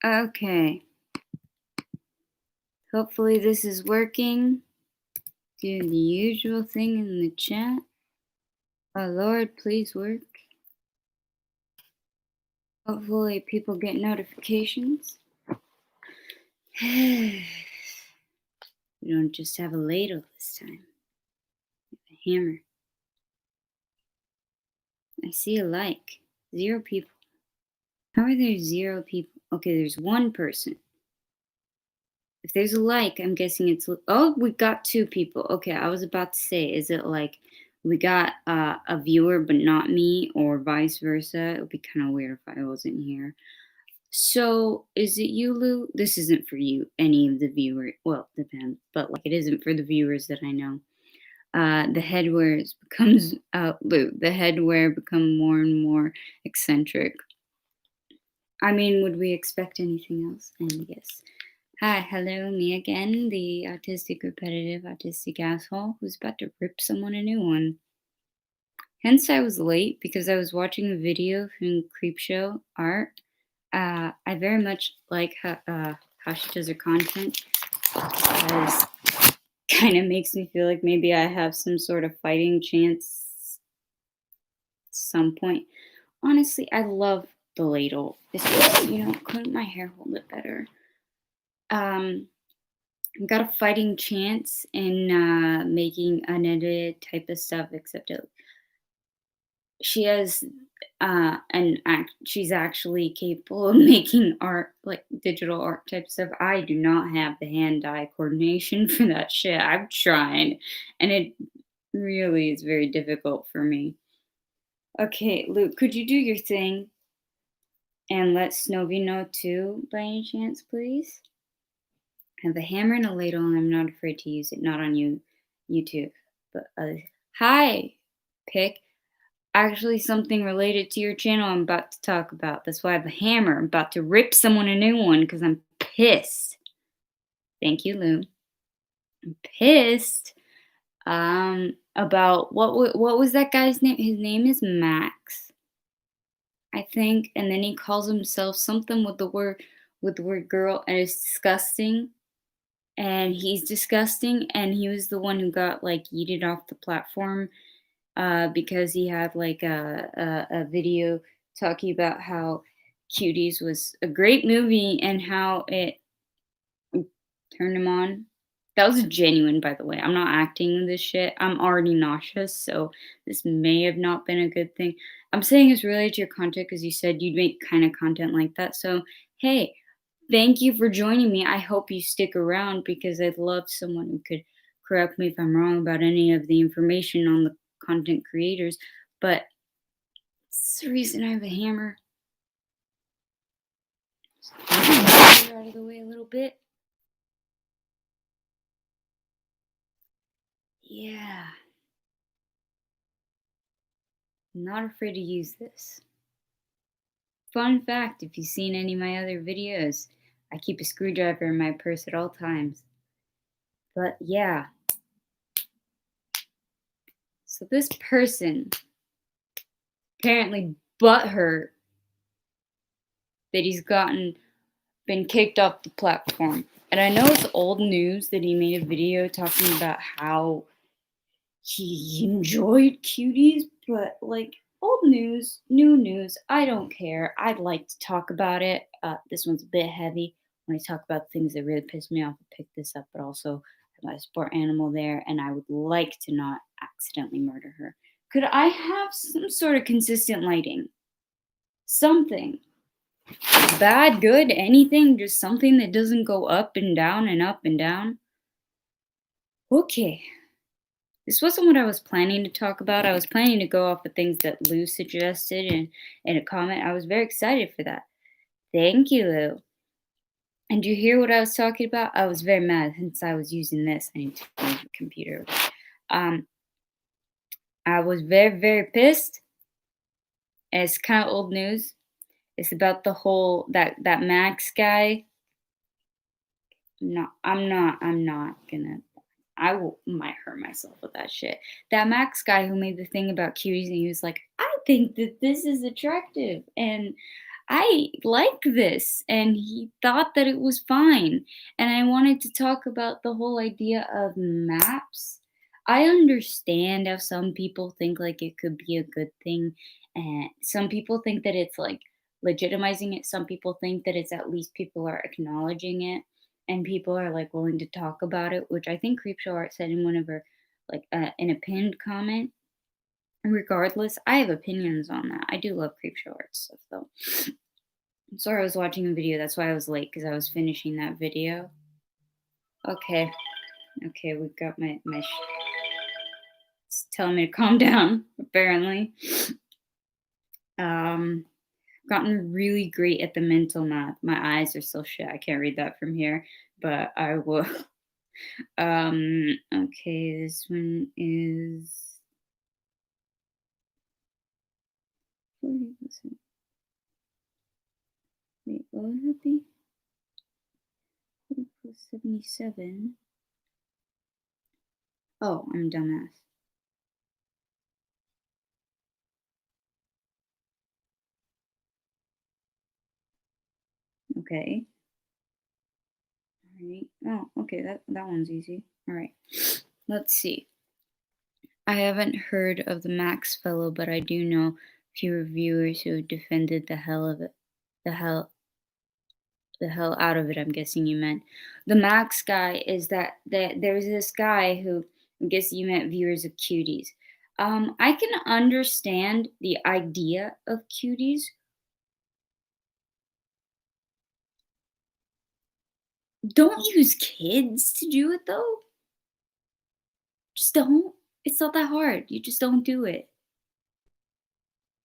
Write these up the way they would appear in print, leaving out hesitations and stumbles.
Okay. Hopefully this is working. Do the usual thing in the chat. Oh Lord, please work. Hopefully people get notifications. We don't just have a ladle this time. We have a hammer. I see a like. 0 people. How are there 0 people? Okay, there's 1 person. If there's a like, I'm guessing it's... Oh, we got 2 people. Okay, I was about to say, is it like we got a viewer but not me, or vice versa? It would be kind of weird if I wasn't here. So, is it you, Lou? This isn't for you, any of the viewers. Well, depends, but like it isn't for the viewers that I know. The headwear becomes Lou. The headwear become more and more eccentric. I mean, would we expect anything else? And yes. Hi, hello, me again, the autistic, repetitive, autistic asshole who's about to rip someone a new one. Hence, I was late because I was watching a video from Creepshow Art. I very much like how she does her content, because kind of makes me feel like maybe I have some sort of fighting chance at some point. Honestly, I love the ladle. It's just, couldn't my hair hold it better? Got a fighting chance in making unedited type of stuff, except she has she's actually capable of making art, like digital art type stuff. I do not have the hand-eye coordination for that shit. I've tried, and it really is very difficult for me. Okay, Luke, could you do your thing and let Snowy know too, by any chance, please? I have a hammer and a ladle, and I'm not afraid to use it. Not on YouTube, but hi, Pick. Actually, something related to your channel I'm about to talk about. That's why I have a hammer. I'm about to rip someone a new one because I'm pissed. Thank you, Lou. I'm pissed about what was that guy's name? His name is Max, I think, and then he calls himself something with the word girl, and it's disgusting. And he's disgusting, and he was the one who got like yeeted off the platform because he had like a video talking about how Cuties was a great movie and how it turned him on. That was genuine, by the way. I'm not acting this shit. I'm already nauseous, so this may have not been a good thing. I'm saying it's related to your content because you said you'd make kind of content like that. So, hey, thank you for joining me. I hope you stick around because I'd love someone who could correct me if I'm wrong about any of the information on the content creators. But it's the reason I have a hammer. So, out of the way a little bit. Yeah. I'm not afraid to use this. Fun fact, if you've seen any of my other videos, I keep a screwdriver in my purse at all times. But yeah. So this person apparently butthurt that he's been kicked off the platform. And I know it's old news that he made a video talking about how he enjoyed Cuties, but like old news, new news, I don't care. I'd like to talk about it. This one's a bit heavy. When I talk about things that really piss me off, I pick this up, but also I have my sport animal there, and I would like to not accidentally murder her. Could I have some sort of consistent lighting? Something. Bad, good, anything, just something that doesn't go up and down and up and down. Okay. This wasn't what I was planning to talk about. I was planning to go off of things that Lou suggested in a comment. I was very excited for that. Thank you, Lou. And you hear what I was talking about? I was very mad since I was using this. I need to move the computer. I was very, very pissed. And it's kind of old news. It's about the whole that Max guy. No, I'm not gonna. Might hurt myself with that shit. That Max guy who made the thing about cuties, and he was like, I think that this is attractive, and I like this, and he thought that it was fine. And I wanted to talk about the whole idea of maps. I understand how some people think like it could be a good thing, and some people think that it's like legitimizing it. Some people think that it's at least people are acknowledging it, and people are like willing to talk about it, which I think Creepshow Art said in one of her like in a pinned comment. Regardless, I have opinions on that. I do love Creepshow Art stuff though. Sorry, I was watching a video. That's why I was late because I was finishing that video. Okay, okay, we got it's telling me to calm down. Apparently, um, gotten really great at the mental math. My eyes are still shit. I can't read that from here, but I will. Okay, this one is 40%. Wait, what would it be? 40 plus 77. Oh, I'm a dumbass. Okay. All right. Oh, okay. That one's easy. All right. Let's see. I haven't heard of the Max fellow, but I do know a few reviewers who have defended the hell of it. The hell the hell out of it, I'm guessing you meant. The Max guy is that there's this guy who I guess you meant viewers of Cuties. I can understand the idea of Cuties. Don't use kids to do it though. Just don't. It's not that hard. You just don't do it.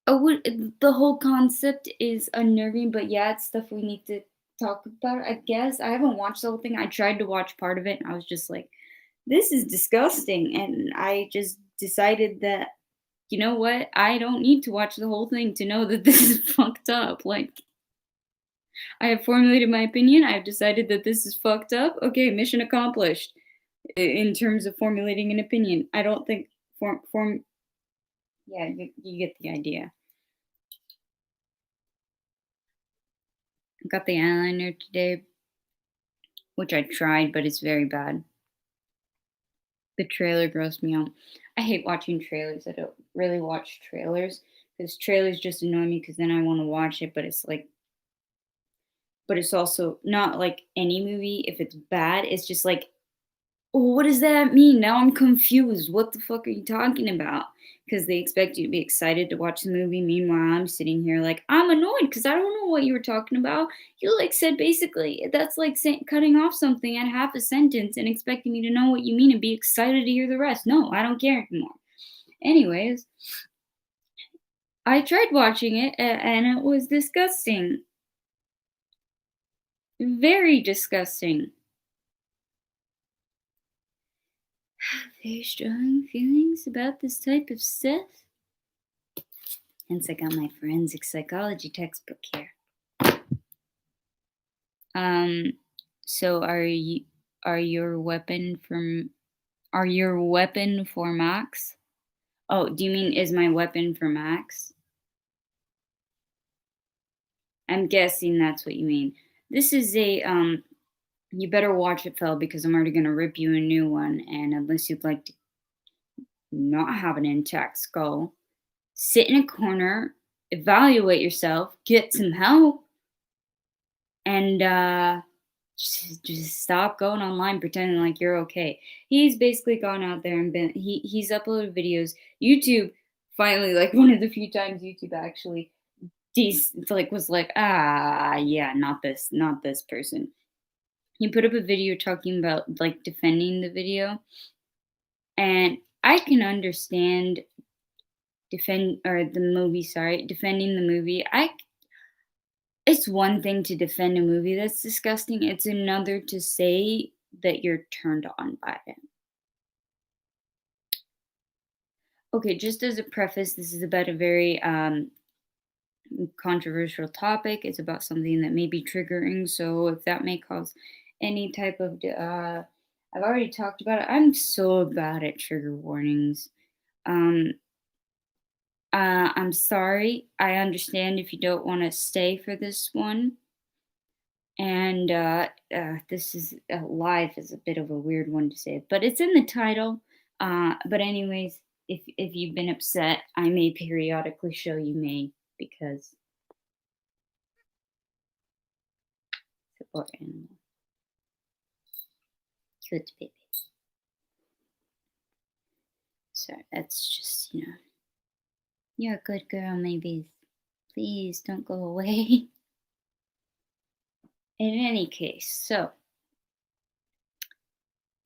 The whole concept is unnerving, but yeah, it's stuff we need to talk about. I guess I haven't watched the whole thing. I tried to watch part of it, and I was just like, "This is disgusting," and I just decided that you know what? I don't need to watch the whole thing to know that this is fucked up. Like, I have formulated my opinion. I've decided that this is fucked up. Okay, mission accomplished. In terms of formulating an opinion, I don't think form. Yeah, you get the idea. I got the eyeliner today, which I tried, but it's very bad. The trailer grossed me out. I hate watching trailers. I don't really watch trailers because trailers just annoy me because then I want to watch it, but it's also not like any movie. If it's bad, it's just like, oh, what does that mean? Now I'm confused. What the fuck are you talking about? Because they expect you to be excited to watch the movie. Meanwhile, I'm sitting here like, I'm annoyed because I don't know what you were talking about. You like said basically, that's like cutting off something at half a sentence and expecting me to know what you mean and be excited to hear the rest. No, I don't care anymore. Anyways, I tried watching it and it was disgusting. Very disgusting. Very strong feelings about this type of stuff. Hence, I got my forensic psychology textbook here. Um, so are your weapon from are your weapon for Max? Oh, do you mean is my weapon for Max? I'm guessing that's what you mean. This is a you better watch it, Phil, because I'm already gonna rip you a new one, and unless you'd like to not have an intact skull, sit in a corner, evaluate yourself, get some help, and just stop going online pretending like you're okay. He's basically gone out there and he's uploaded videos. YouTube finally, like one of the few times YouTube actually was like, yeah, not this person. He put up a video talking about like defending the video, and I can understand defending the movie. It's one thing to defend a movie that's disgusting, it's another to say that you're turned on by it. Okay, just as a preface, this is about a very controversial topic. It's about something that may be triggering, so if that may cause any type of I've already talked about it. I'm so bad at trigger warnings. Um I'm sorry. I understand if you don't want to stay for this one. And this is live is a bit of a weird one to say, but it's in the title. But anyways, if you've been upset, I may periodically show you May because support animal. Cute baby. So that's just you're a good girl, maybe. Please don't go away. In any case, so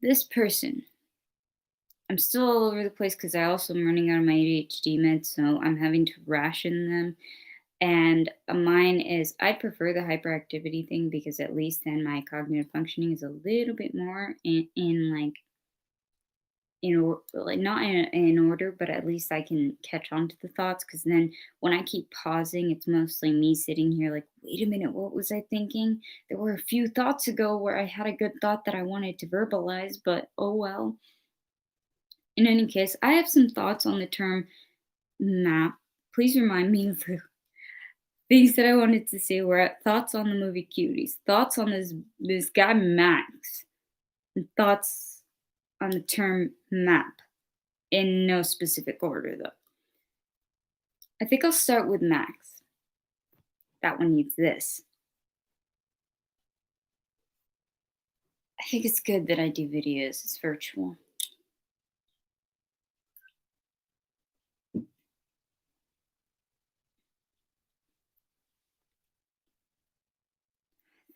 this person, I'm still all over the place because I also am running out of my ADHD meds, so I'm having to ration them. And mine is, I prefer the hyperactivity thing because at least then my cognitive functioning is a little bit more in like like not in order, but at least I can catch on to the thoughts. Because then when I keep pausing, it's mostly me sitting here like, wait a minute, what was I thinking? There were a few thoughts ago where I had a good thought that I wanted to verbalize, but oh well. In any case, I have some thoughts on the term map. Please remind me of the things that I wanted to say were thoughts on the movie Cuties, thoughts on this guy Max, and thoughts on the term map. In no specific order, though. I think I'll start with Max. That one needs this. I think it's good that I do videos. It's virtual.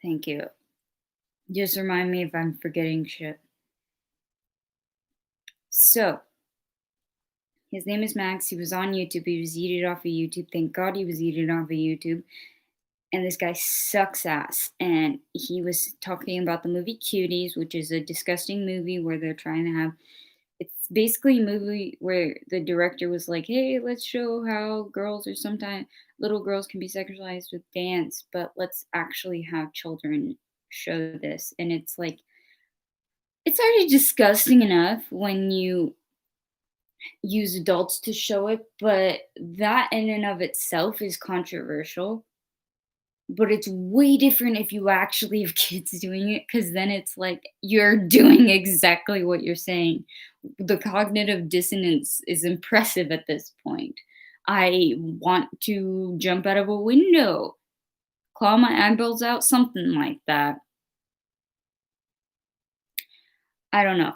Thank you. Just remind me if I'm forgetting shit. So, his name is Max. He was on YouTube. He was yeeted off of YouTube. Thank God he was yeeted off of YouTube. And this guy sucks ass. And he was talking about the movie Cuties, which is a disgusting movie where they're trying to have. It's basically a movie where the director was like, hey, let's show how girls or sometimes little girls can be sexualized with dance, but let's actually have children show this. And it's like, it's already disgusting enough when you use adults to show it, but that in and of itself is controversial. But it's way different if you actually have kids doing it, because then it's like you're doing exactly what you're saying. The cognitive dissonance is impressive at this point. I want to jump out of a window, claw my eyeballs out, something like that. I don't know.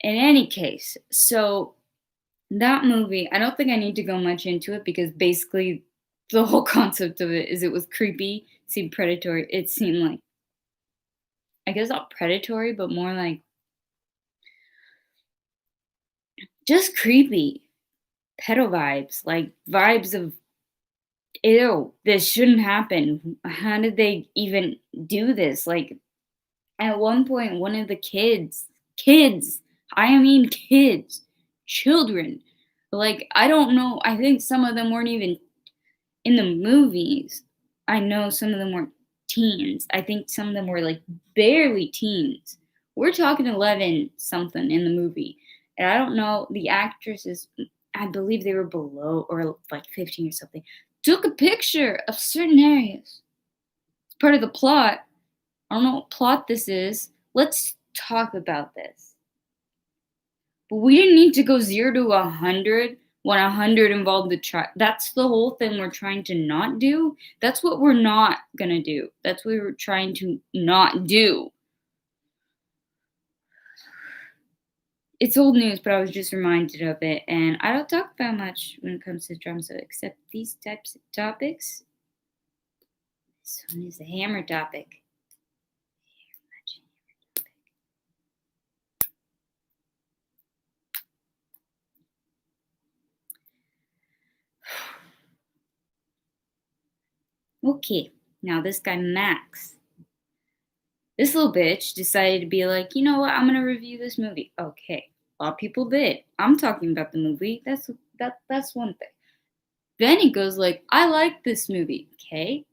In any case, so that movie, I don't think I need to go much into it because basically the whole concept of it is it was creepy, seemed predatory. It seemed like, I guess not predatory, but more like just creepy. Pedo vibes, like vibes of, ew, this shouldn't happen. How did they even do this? Like, at one point, one of the kids, I mean kids, children, like, I don't know, I think some of them weren't even in the movies. I know some of them weren't teens. I think some of them were like barely teens. We're talking 11 something in the movie. And I don't know, the actresses, I believe they were below or like 15 or something, took a picture of certain areas. It's part of the plot. I don't know what plot this is. Let's talk about this. But we didn't need to go 0 to 100 when 100 involved the child. That's the whole thing we're trying to not do. That's what we're not going to do. That's what we're trying to not do. It's old news, but I was just reminded of it. And I don't talk about much when it comes to drama, so except these types of topics. This one is a hammer topic. Okay, now this guy Max. This little bitch decided to be like, you know what, I'm gonna review this movie. Okay, a lot of people did. I'm talking about the movie. That's one thing. Then he goes like, I like this movie. Okay,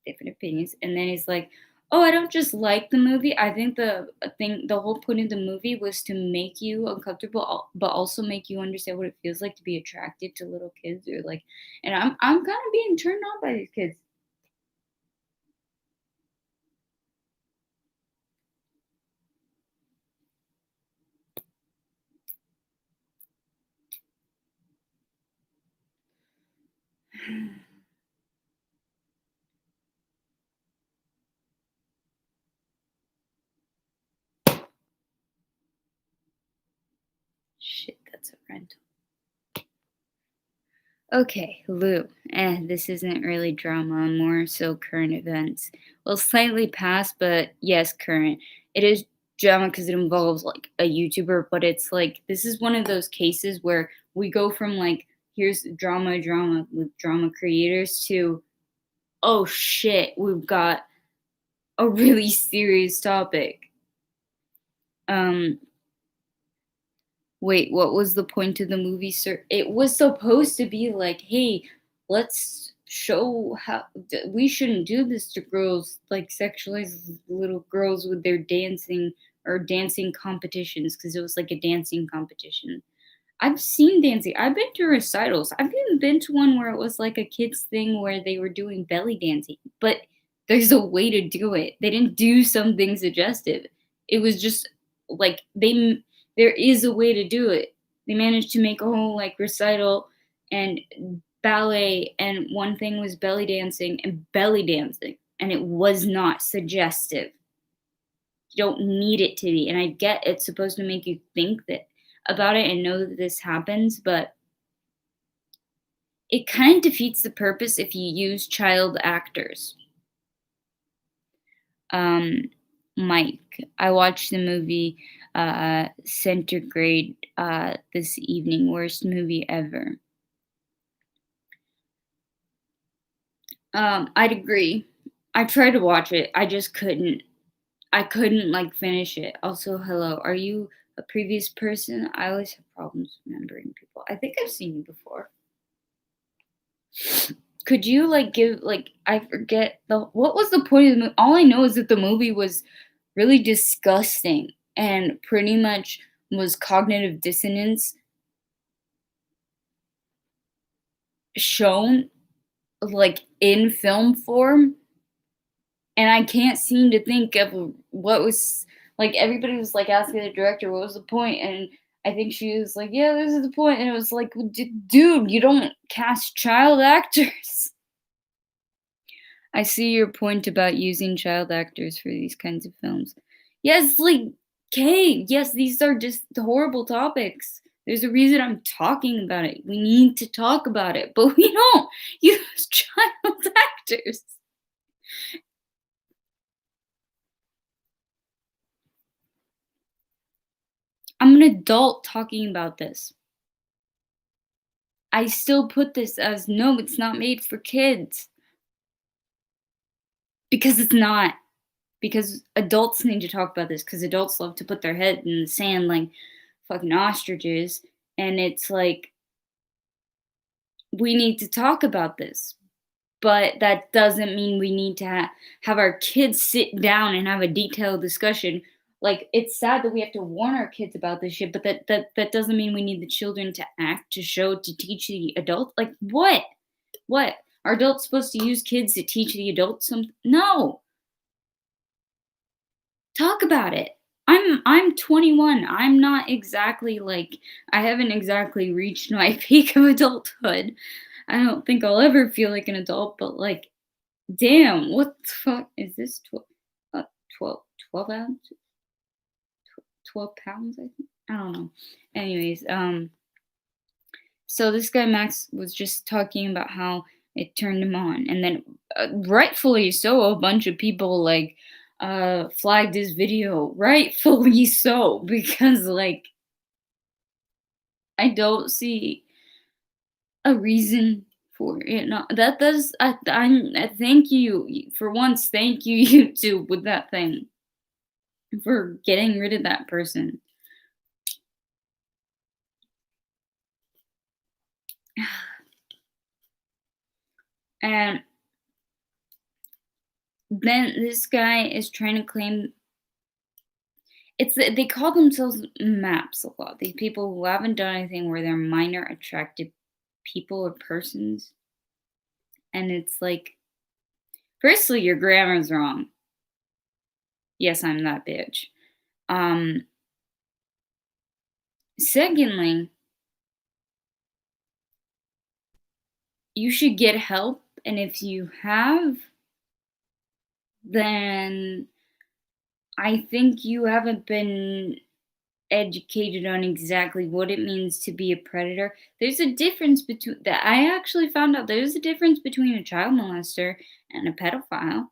different opinions. And then he's like, Oh, I don't just like the movie. I think the whole point of the movie was to make you uncomfortable, but also make you understand what it feels like to be attracted to little kids or like. And I'm kind of being turned on by these kids. Shit, that's a rental. Okay, Lou. This isn't really drama, more so current events. Well, slightly past, but yes, current. It is drama because it involves like a YouTuber, but it's like this is one of those cases where we go from like here's drama with drama creators to oh shit, we've got a really serious topic. Um, Wait, what was the point of the movie, sir? It was supposed to be like, hey, let's show how we shouldn't do this to girls, like sexualize little girls with their dancing or dancing competitions, because it was like a dancing competition. I've seen dancing. I've been to recitals. I've even been to one where it was like a kids thing where they were doing belly dancing. But there's a way to do it. They didn't do something suggestive. It was just like there is a way to do it. They managed to make a whole like recital and ballet, and one thing was belly dancing and it was not suggestive. You don't need it to be. And I get it's supposed to make you think that about it and know that this happens, but it kind of defeats the purpose if you use child actors. Um, Mike, I watched the movie Centigrade this evening. Worst movie ever. I'd agree. I tried to watch it. I just couldn't. I couldn't like finish it. Also, hello. Are you a previous person? I always have problems remembering people. I think I've seen you before. Could you like give like I forget the what was the point of the movie? All I know is that the movie was really disgusting and pretty much was cognitive dissonance shown like in film form, and I can't seem to think of what was like everybody was like asking the director what was the point, and I think she was like, yeah, this is the point, and it was like, dude, you don't cast child actors. I see your point about using child actors for these kinds of films. Yes, like, okay, yes, these are just horrible topics. There's a reason I'm talking about it. We need to talk about it, but we don't use child actors. I'm an adult talking about this. I still put this as no, it's not made for kids because it's not. Because adults need to talk about this because adults love to put their head in the sand like fucking ostriches. And it's like, we need to talk about this. But that doesn't mean we need to have our kids sit down and have a detailed discussion. Like, it's sad that we have to warn our kids about this shit, but that doesn't mean we need the children to act, to show, to teach the adult. Like, what? What? Are adults supposed to use kids to teach the adults something? No. Talk about it. I'm 21. I'm not exactly like I haven't exactly reached my peak of adulthood. I don't think I'll ever feel like an adult, but like, damn, what the fuck is this? 12, 12 ounces? 12 pounds, I think. I don't know. Anyways, so this guy Max was just talking about how it turned him on, and then rightfully so, a bunch of people like flagged his video, rightfully so, because like I don't see a reason for it. Not that does I thank you for once. Thank you YouTube with that thing for getting rid of that person. And Then this guy is trying to claim they call themselves maps a lot. These people who haven't done anything where they're minor attracted people or persons, and it's like, firstly, your grammar's wrong. Yes, I'm that bitch. Um, Secondly, you should get help, and if you have, then I think you haven't been educated on exactly what it means to be a predator. There's a difference between that. I actually found out there's a difference between a child molester and a pedophile.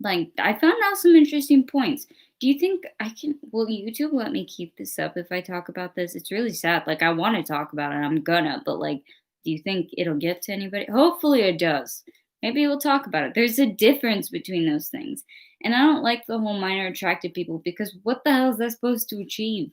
Like, I found out some interesting points. Do you think I can will YouTube let me keep this up if I talk about this? It's really sad. Like, I wanna talk about it, I'm gonna, but, like, do you think it'll get to anybody? Hopefully it does. Maybe we'll talk about it. There's a difference between those things, and I don't like the whole minor attracted people because what the hell is that supposed to achieve?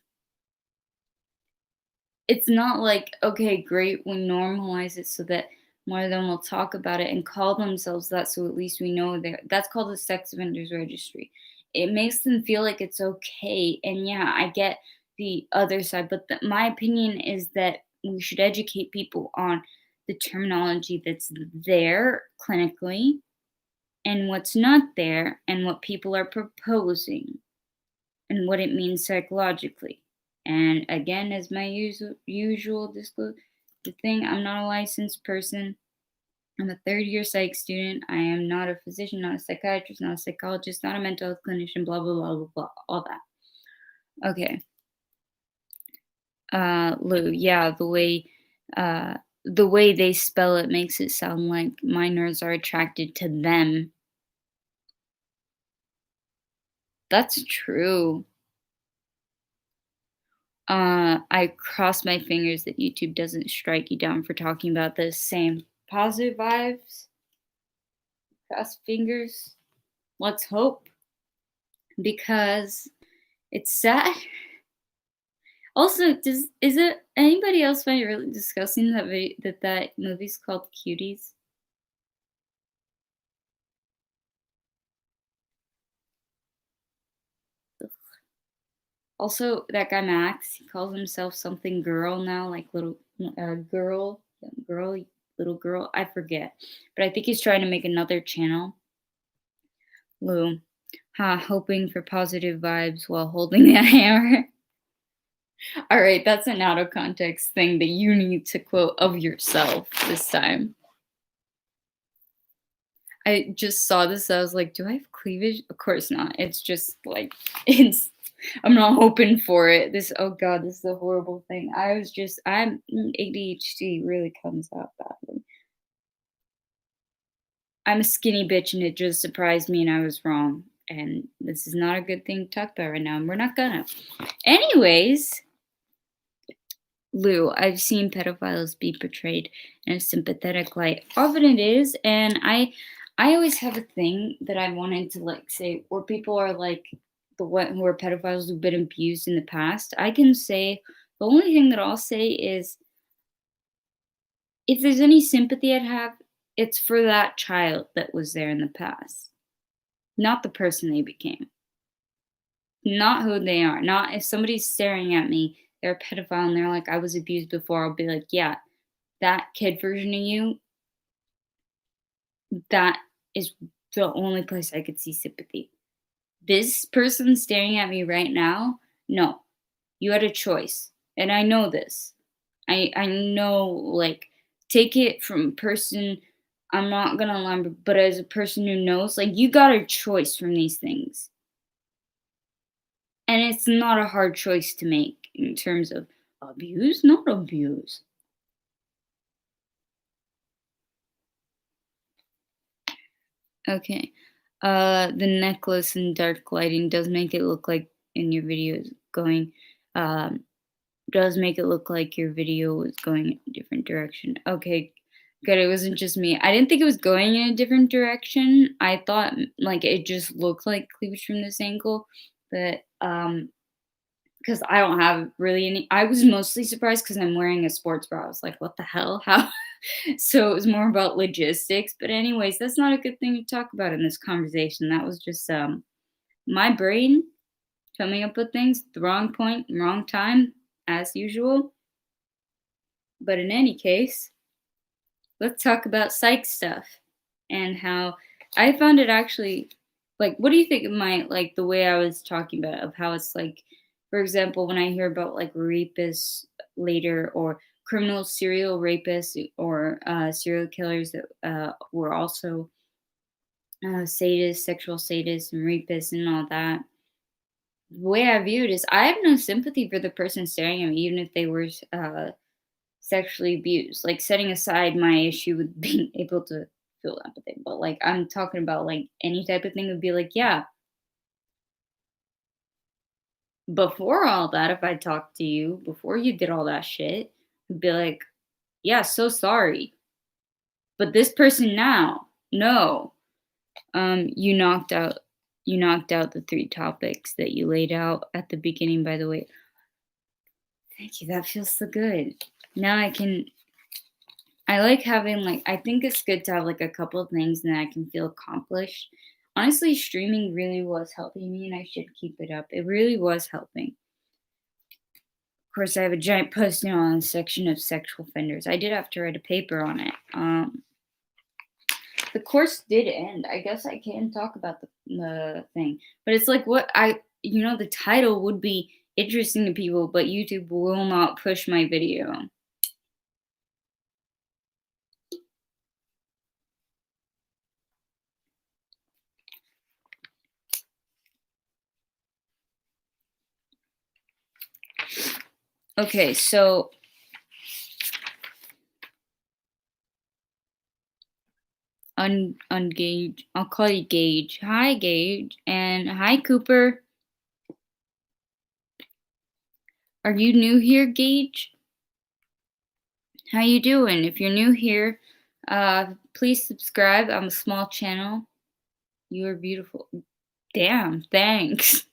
It's not like, "Okay, great, we normalize it so that more of them will talk about it and call themselves that, so at least we know that's called the sex offenders registry. It makes them feel like it's okay, and yeah, I get the other side, but my opinion is that we should educate people on the terminology that's there clinically and what's not there and what people are proposing and what it means psychologically. And again, as my usual disclose the thing, I'm not a licensed person. I'm a third year psych student. I am not a physician, not a psychiatrist, not a psychologist, not a mental health clinician, blah, blah, blah, blah, blah, all that. Okay. Lou, yeah, the way they spell it makes it sound like minors are attracted to them. That's true. I cross my fingers that YouTube doesn't strike you down for talking about this. Same. Positive vibes. Cross fingers. Let's hope. Because it's sad. Also, is it anybody else find it really disgusting that that movie's called Cuties? Ugh. Also, that guy Max, he calls himself something girl now, like little girl, young girl, little girl. I forget, but I think he's trying to make another channel. Lou, hoping for positive vibes while holding that hammer. All right, that's an out of context thing that you need to quote of yourself this time. I just saw this. I was like, do I have cleavage? Of course not. It's just like, it's, I'm not hoping for it. Oh God, this is a horrible thing. ADHD really comes out badly. I'm a skinny bitch and it just surprised me and I was wrong. And this is not a good thing to talk about right now. And we're not gonna. Anyways, Lou, I've seen pedophiles be portrayed in a sympathetic light. Often it is, and I always have a thing that I wanted to like say where people are like the one who are pedophiles who've been abused in the past. I can say the only thing that I'll say is if there's any sympathy I'd have, it's for that child that was there in the past, not the person they became, not who they are. Not if somebody's staring at me, they're a pedophile and they're like, I was abused before, I'll be like, yeah, that kid version of you, that is the only place I could see sympathy. This person staring at me right now, no, you had a choice. And I know this. I know, like, take it from a person, I'm not gonna lie, but as a person who knows, like, you got a choice from these things. And it's not a hard choice to make in terms of abuse, not abuse. Okay. The necklace and dark lighting does make it look like in your video is going, um, does make it look like your video was going in a different direction. Okay, good. It wasn't just me. I didn't think it was going in a different direction. I thought like it just looked like cleavage from this angle, but because I don't have really any. I was mostly surprised because I'm wearing a sports bra. I was like, what the hell? How? So it was more about logistics. But anyways, that's not a good thing to talk about in this conversation. That was just my brain coming up with things at the wrong point, wrong time, as usual. But in any case, let's talk about psych stuff and how I found it actually like what do you think of my like the way I was talking about it, of how it's like for example when I hear about like rapists later or criminal serial rapists or serial killers that were also sadists, sexual sadists and rapists and all that. The way I view it is I have no sympathy for the person staring at me even if they were sexually abused, like setting aside my issue with being able to feel empathy. But like I'm talking about like any type of thing would be like, yeah, before all that, if I talked to you, before you did all that shit, I'd be like, yeah, so sorry. But this person now, no. You knocked out the three topics that you laid out at the beginning, by the way. Thank you. That feels so good. Now I like having like I think it's good to have like a couple of things that I can feel accomplished. Honestly, streaming really was helping me and I should keep it up. It really was helping. Of course, I have a giant post now on the section of sexual offenders. I did have to write a paper on it. The course did end. I guess I can talk about the thing. But it's like what the title would be interesting to people, but YouTube will not push my video. Okay, so ungage. I'll call you Gage. Hi, Gage, and hi, Cooper. Are you new here, Gage? How you doing? If you're new here, please subscribe. I'm a small channel. You are beautiful. Damn, thanks.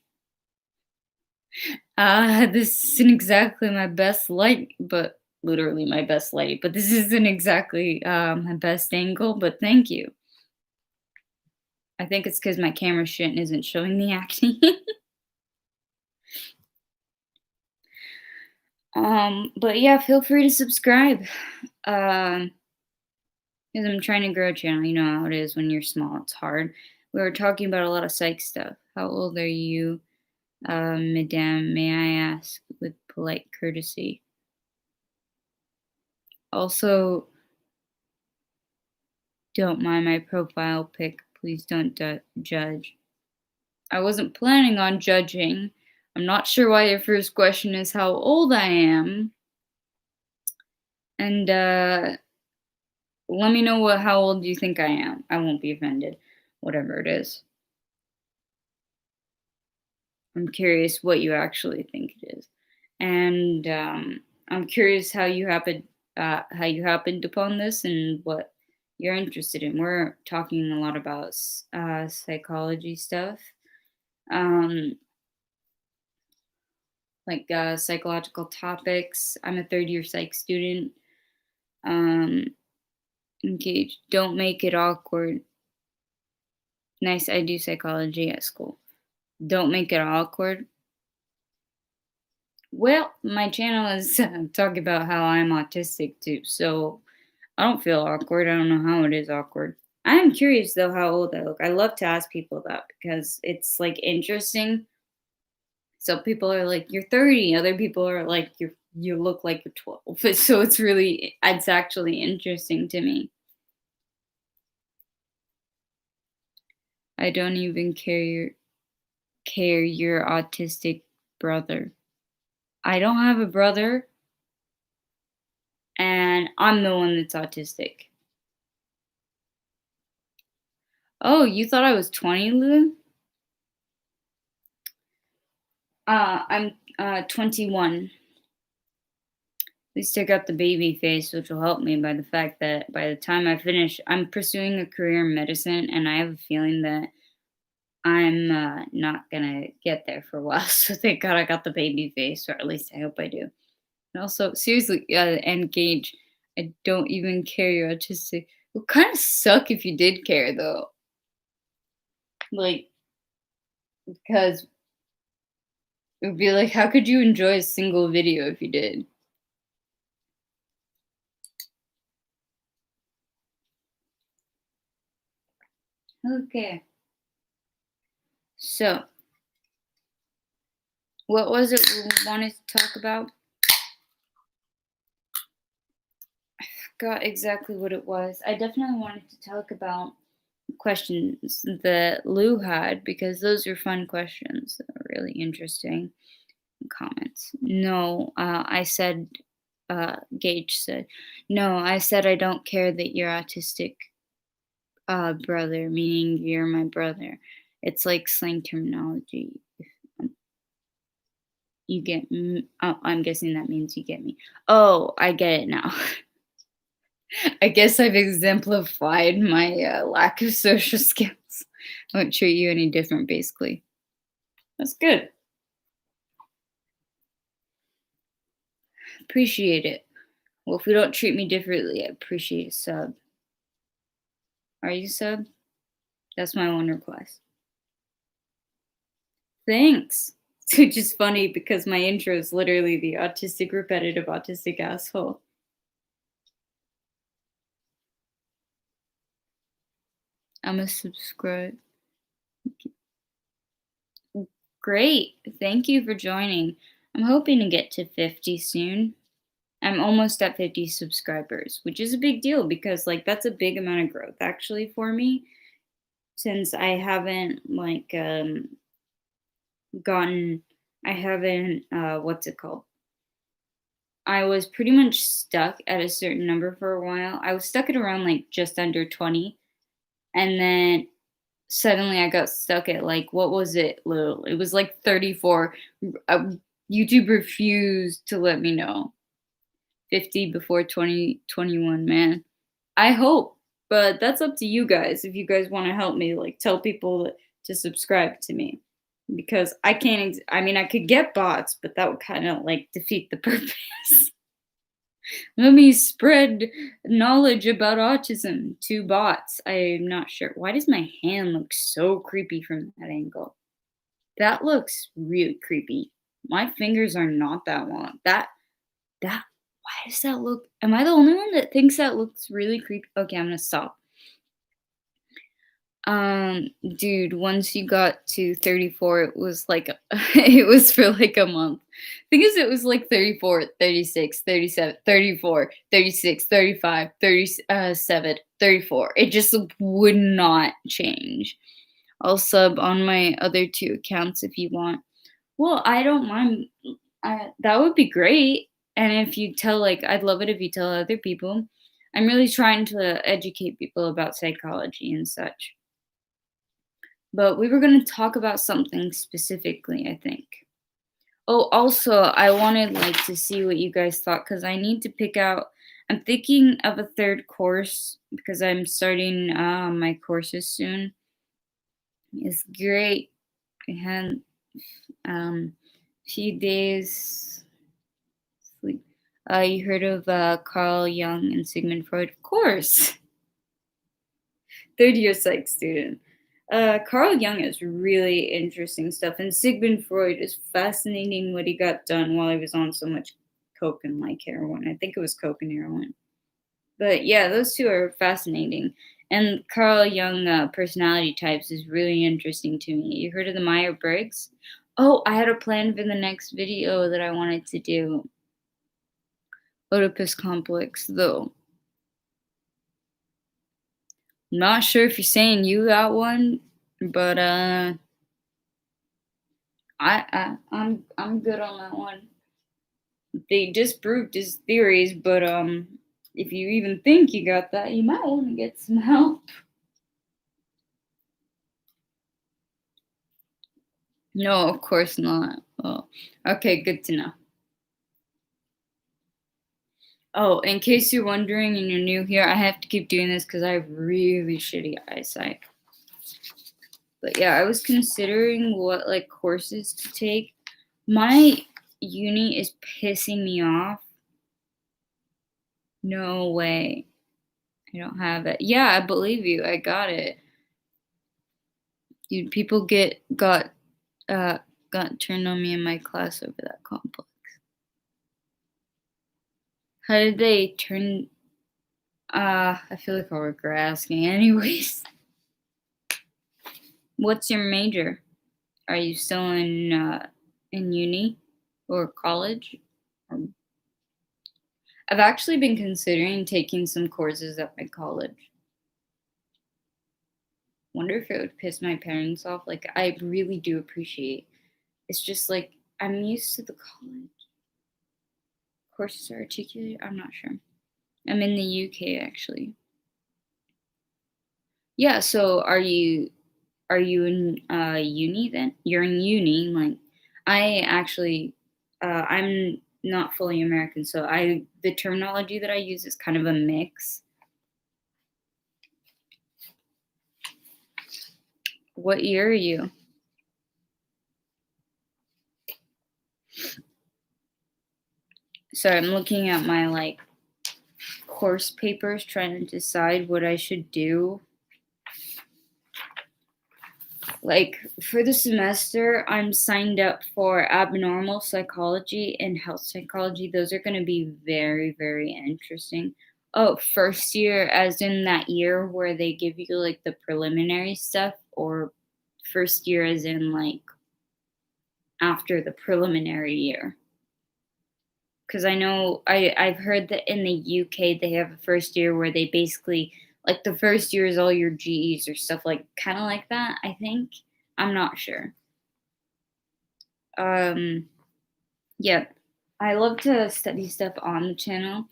This isn't exactly my best light, but literally my best light. But this isn't exactly my best angle. But thank you. I think it's because my camera shit isn't showing the acting. But yeah, feel free to subscribe. Because I'm trying to grow a channel. You know how it is when you're small. It's hard. We were talking about a lot of psych stuff. How old are you, madame? May I ask with polite courtesy? Also, don't mind my profile pic. Please don't judge. I wasn't planning on judging. I'm not sure why your first question is how old I am. And let me know how old you think I am. I won't be offended, whatever it is. I'm curious what you actually think it is, and I'm curious how you happened upon this and what you're interested in. We're talking a lot about psychology stuff, um, like psychological topics. I'm a third year psych student. Um, okay, don't make it awkward. Nice, I do psychology at school. Don't make it awkward. Well, my channel is talking about how I'm autistic too, so I don't feel awkward. I don't know how it is awkward. I am curious though how old I look. I love to ask people that because it's like interesting. So people are like, "You're 30." Other people are like, "You look like you're 12." So it's actually interesting to me. I don't even care your autistic brother. I don't have a brother, and I'm the one that's autistic. Oh, you thought I was 20, Lou? I'm 21. At least I got the baby face, which will help me by the fact that by the time I finish, I'm pursuing a career in medicine, and I have a feeling that I'm not gonna get there for a while. So thank God I got the baby face, or at least I hope I do. And also, seriously, engage. I don't even care you're autistic. It would kind of suck if you did care though. Like, because it would be like, how could you enjoy a single video if you did? Okay. So, what was it we wanted to talk about? I forgot exactly what it was. I definitely wanted to talk about questions that Lou had because those are fun questions that are really interesting. Comments. No, I said, Gage said, no, I said I don't care that you're autistic, brother, meaning you're my brother. It's like slang terminology. If you get me, oh, I'm guessing that means you get me. Oh, I get it now. I guess I've exemplified my lack of social skills. I won't treat you any different, basically. That's good. Appreciate it. Well, if we don't treat me differently, I appreciate a sub. Are you sub? That's my one request. Thanks. Which is funny because my intro is literally the autistic, repetitive, autistic asshole. I'm a subscribe. Great. Thank you for joining. I'm hoping to get to 50 soon. I'm almost at 50 subscribers, which is a big deal because like that's a big amount of growth actually for me since I haven't like gotten I haven't what's it called? I was pretty much stuck at a certain number for a while. I was stuck at around like just under 20 and then suddenly I got stuck at like what was it, Lil? It was like 34. YouTube refused to let me know 50 before 2021, man. I hope, but that's up to you guys. If you guys want to help me, like tell people to subscribe to me because I can't. I mean, I could get bots, but that would kind of like defeat the purpose. Let me spread knowledge about autism to bots. I'm not sure. Why does my hand look so creepy from that angle? That looks really creepy. My fingers are not that long. That why does that look am I the only one that thinks that looks really creepy? Okay, I'm gonna stop. Dude, once you got to 34, it was like it was for like a month. Thing is, it was like 34, 36, 37, 34, 36, 35, 37, 34. It just would not change. I'll sub on my other two accounts if you want. Well, I don't mind. That would be great. And if you tell, like, I'd love it if you tell other people. I'm really trying to educate people about psychology and such. But we were going to talk about something specifically, I think. Oh, also, I wanted like to see what you guys thought because I need to pick out. I'm thinking of a third course because I'm starting my courses soon. It's great. I had few days sleep. You heard of Carl Jung and Sigmund Freud? Of course. Third year psych student. Carl Jung has really interesting stuff, and Sigmund Freud is fascinating what he got done while he was on so much coke and like heroin. I think it was coke and heroin. But yeah, those two are fascinating. And Carl Jung personality types is really interesting to me. You heard of the Myers-Briggs? Oh, I had a plan for the next video that I wanted to do. Oedipus complex, though. Not sure if you're saying you got one, but I'm good on that one. They disproved his theories, but if you even think you got that, you might want to get some help. No, of course not. Oh, okay, good to know. Oh, in case you're wondering and you're new here, I have to keep doing this because I have really shitty eyesight. But yeah, I was considering what like courses to take. My uni is pissing me off. No way. I don't have it. Yeah, I believe you. I got it. Dude, people uh got turned on me in my class over that complex. How did they turn I feel like I'll regret asking anyways. What's your major? Are you still in uni or college? Um, I've actually been considering taking some courses at my college. Wonder if it would piss my parents off. Like I really do appreciate. It's just like I'm used to the college courses are articulated. I'm not sure. I'm in the UK actually. Yeah, so are you in uni then? You're in uni, like I actually I'm not fully American, so I the terminology that I use is kind of a mix. What year are you? So I'm looking at my like course papers trying to decide what I should do. Like for the semester, I'm signed up for abnormal psychology and health psychology. Those are going to be very, very interesting. Oh, first year, as in that year where they give you like the preliminary stuff, or first year, as in like after the preliminary year? Because I know I've heard that in the UK they have a first year where they basically like the first year is all your GEs or stuff like kind of like that. I think I'm not sure. Um, yeah, I love to study stuff on the channel.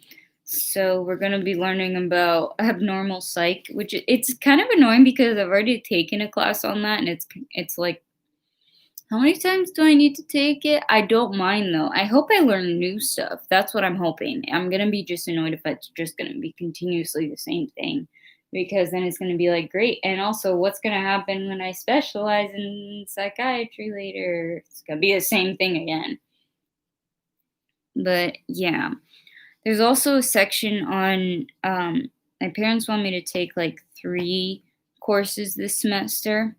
So we're gonna be learning about abnormal psych, which it's kind of annoying because I've already taken a class on that, and it's like how many times do I need to take it? I don't mind though. I hope I learn new stuff. That's what I'm hoping. I'm gonna be just annoyed if it's just gonna be continuously the same thing. Because then it's gonna be like great. And also what's gonna happen when I specialize in psychiatry later? It's gonna be the same thing again. But yeah. There's also a section on my parents want me to take like 3 courses this semester.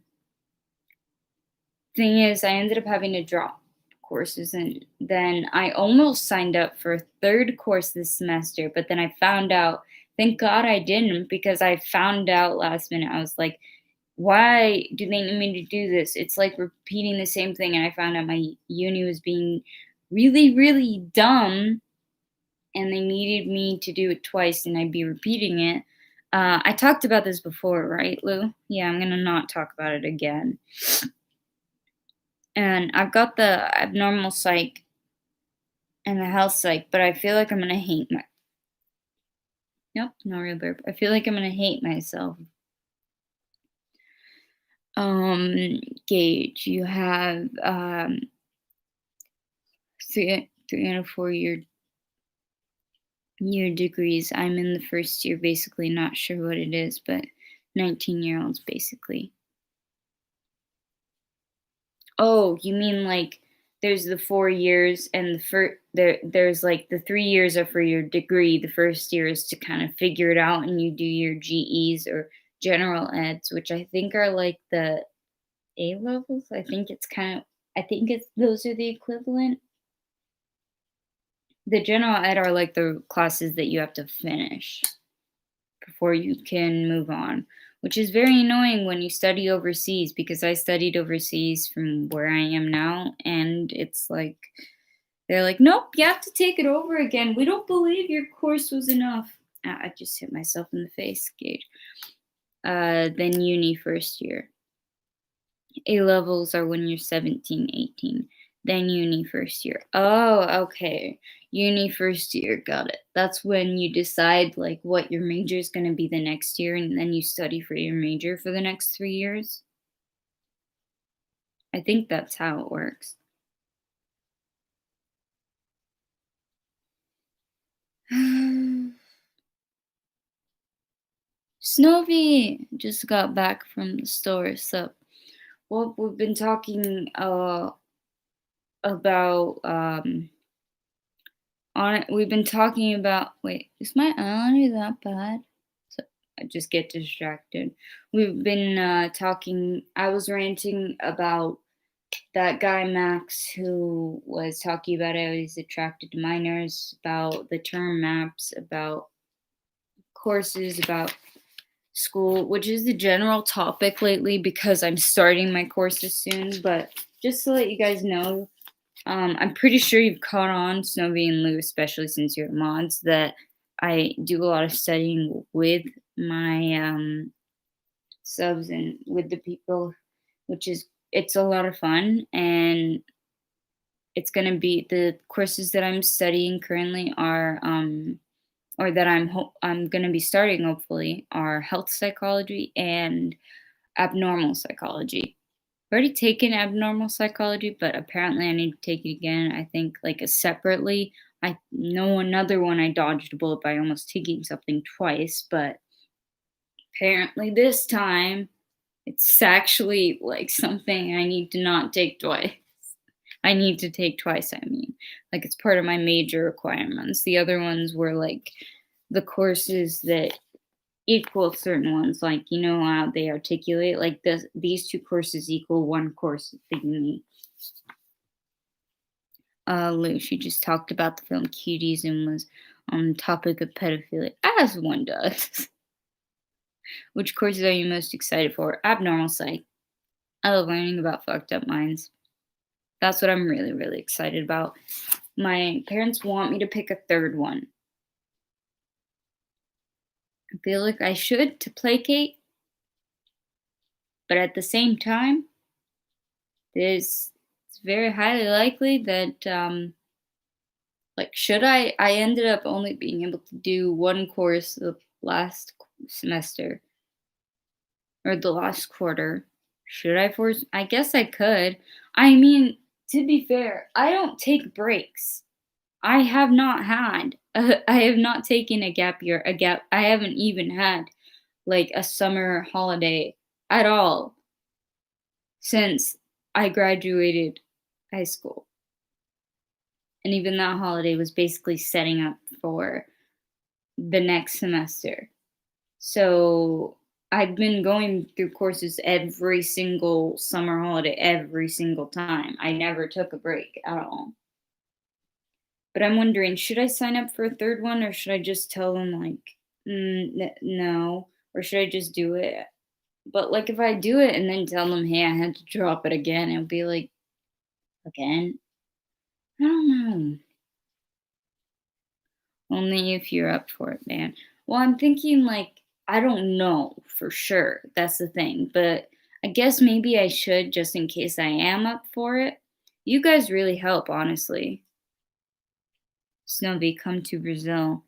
Thing is, I ended up having to drop courses, and then I almost signed up for a 3rd course this semester, but then I found out, thank God I didn't, because I found out last minute. I was like, "Why do they need me to do this? It's like repeating the same thing," and I found out my uni was being really, really dumb, and they needed me to do it twice, and I'd be repeating it. I talked about this before, right, Lou? Yeah, I'm gonna not talk about it again. And I've got the abnormal psych and the health psych, but I feel like I'm gonna hate my nope, no real burp. I feel like I'm gonna hate myself. Gage, you have 3 and a 4 year degrees. I'm in the first year, basically, not sure what it is, but 19-year-olds basically. Oh, you mean like there's the 4 years and there's like the 3 years are for your degree. The first year is to kind of figure it out and you do your GEs or general eds, which I think are like the A levels. I think it's those are the equivalent. The general ed are like the classes that you have to finish before you can move on, which is very annoying when you study overseas because I studied overseas from where I am now, and it's like they're like, "Nope, you have to take it over again. We don't believe your course was enough." I just hit myself in the face, Gage. Then uni first year. A levels are when you're 17, 18. Then uni first year. Oh, okay. Uni first year, got it. That's when you decide like what your major is going to be the next year and then you study for your major for the next 3 years. I think that's how it works. Snowy just got back from the store, so well, we've been talking about on it, we've been talking about. Wait, is my eyeliner that bad? So I just get distracted. We've been talking. I was ranting about that guy Max who was talking about how he's attracted to minors, about the term maps, about courses, about school, which is the general topic lately because I'm starting my courses soon. But just to let you guys know, I'm pretty sure you've caught on, Snowy and Lou, especially since you're mods, that I do a lot of studying with my subs and with the people, which is it's a lot of fun. And it's gonna be the courses that I'm studying currently are or that I'm gonna be starting hopefully are health psychology and abnormal psychology. I've already taken abnormal psychology, but apparently I need to take it again. I think like a separately. I know another one I dodged a bullet by almost taking something twice, but apparently this time it's actually like something I need to not take twice. I need to take twice, I mean. Like it's part of my major requirements. The other ones were like the courses that equal certain ones, like you know how they articulate like this. These two courses equal one course at the uni. Lou, she just talked about the film Cuties and was on the topic of pedophilia, as one does. Which courses are you most excited for? Abnormal psych. I love learning about fucked up minds. That's what I'm really, really excited about. My parents want me to pick a third one. I feel like I should to placate, but at the same time, it's very highly likely that like should I ended up only being able to do one course the last semester or the last quarter. Should I force? I guess I could. I mean, to be fair, I don't take breaks. I have not had. I have not taken a gap year. A gap. I haven't even had like a summer holiday at all since I graduated high school. And even that holiday was basically setting up for the next semester. So I've been going through courses every single summer holiday, every single time. I never took a break at all. But I'm wondering, should I sign up for a third one or should I just tell them, like, no? Or should I just do it? But, like, if I do it and then tell them, hey, I had to drop it again, it'll be like, again? I don't know. Only if you're up for it, man. Well, I'm thinking like I don't know for sure. That's the thing. But I guess maybe I should just in case I am up for it. You guys really help, honestly. Snowy, come to Brazil.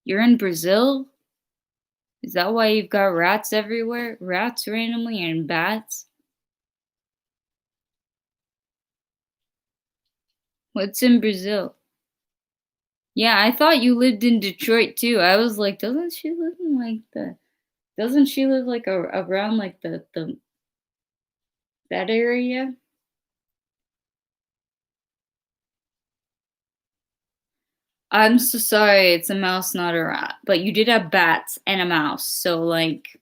You're in Brazil? Is that why you've got rats everywhere? Rats randomly and bats? What's in Brazil? Yeah, I thought you lived in Detroit too. I was like, doesn't she live in like the doesn't she live like around like the that area? I'm so sorry, it's a mouse, not a rat. But you did have bats and a mouse, so like,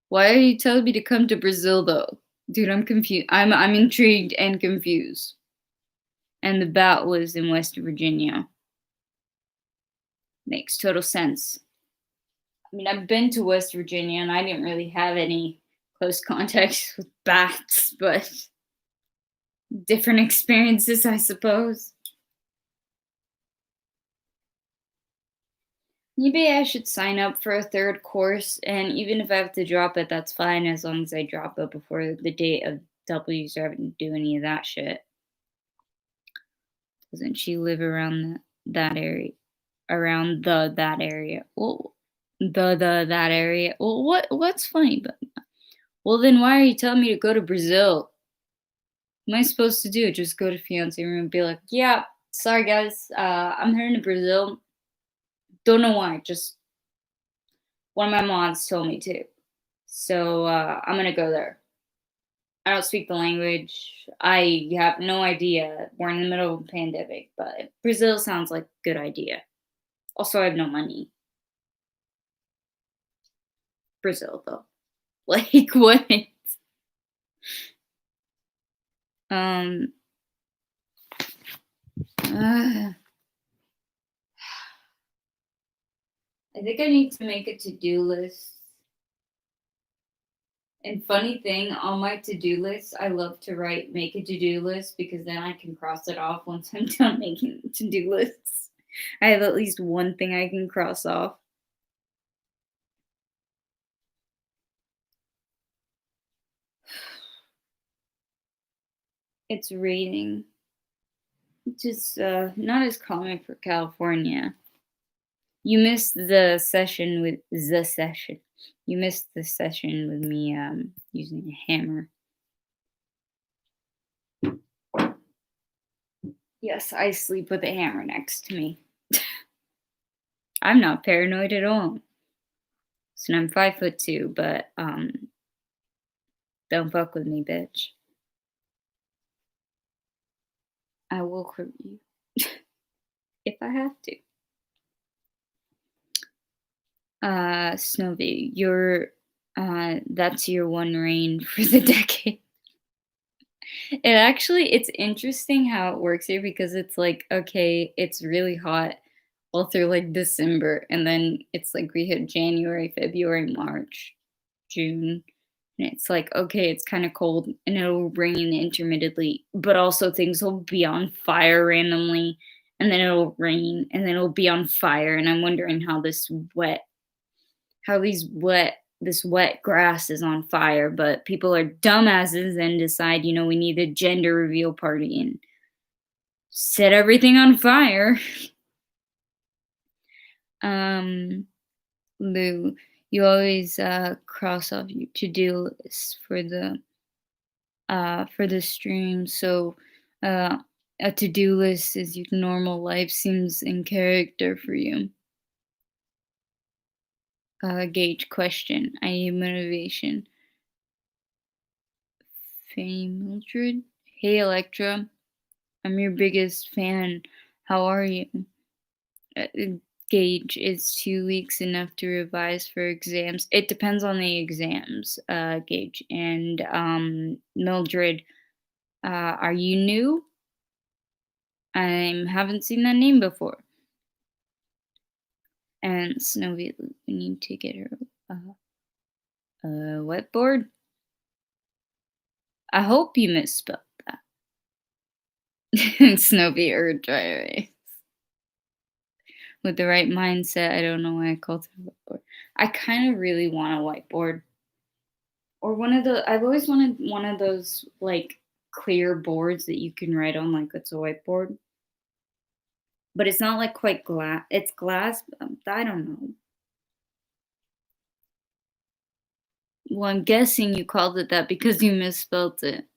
why are you telling me to come to Brazil though? Dude, I'm confused. I'm intrigued and confused. And the bat was in West Virginia. Makes total sense. I mean, I've been to West Virginia and I didn't really have any close contacts with bats, but different experiences, I suppose. Maybe I should sign up for a third course, and even if I have to drop it, that's fine as long as I drop it before the date of W, so I haven't do any of that shit. Doesn't she live around that area? Around that area? Well, that area. Well, what's funny? But well, then why are you telling me to go to Brazil? What am I supposed to do? Just go to fiance room and be like, yeah, sorry guys, I'm heading to Brazil. Don't know why. Just one of my moms told me to. So I'm gonna go there. I don't speak the language. I have no idea. We're in the middle of a pandemic, but Brazil sounds like a good idea. Also, I have no money. Brazil, though. Like, what? Um, uh, I think I need to make a to-do list. And funny thing, on my to-do list, I love to make a to-do list because then I can cross it off once I'm done making to-do lists. I have at least one thing I can cross off. It's raining, which is not as common for California. You missed the session with the session. You missed the session with me using a hammer. Yes, I sleep with a hammer next to me. I'm not paranoid at all. So I'm 5'2", but don't fuck with me, bitch. I will hurt you if I have to. Snowy, that's your one rain for the decade. It's interesting how it works here because it's like, okay, it's really hot all through like December, and then it's like we hit January, February, March, June, and it's like, okay, it's kind of cold and it'll rain intermittently, but also things will be on fire randomly, and then it'll rain and then it'll be on fire, and I'm wondering how this wet grass is on fire, but people are dumbasses and decide, we need a gender reveal party and set everything on fire. Lou, you always cross off your to-do list for the stream, so a to-do list is your normal life, seems in character for you. Gauge question. I need motivation. Fanny Mildred. Hey Electra. I'm your biggest fan. How are you? Uh, Gauge, is 2 weeks enough to revise for exams? It depends on the exams, Gauge. And Mildred, are you new? I haven't seen that name before. And Snowy, we need to get her a whiteboard. I hope you misspelled that. Snowy or dry erase. With the right mindset, I don't know why I called it a whiteboard. I kind of really want a whiteboard. Or I've always wanted one of those like clear boards that you can write on like it's a whiteboard. But it's not like quite glass. It's glass. I don't know. Well, I'm guessing you called it that because you misspelled it.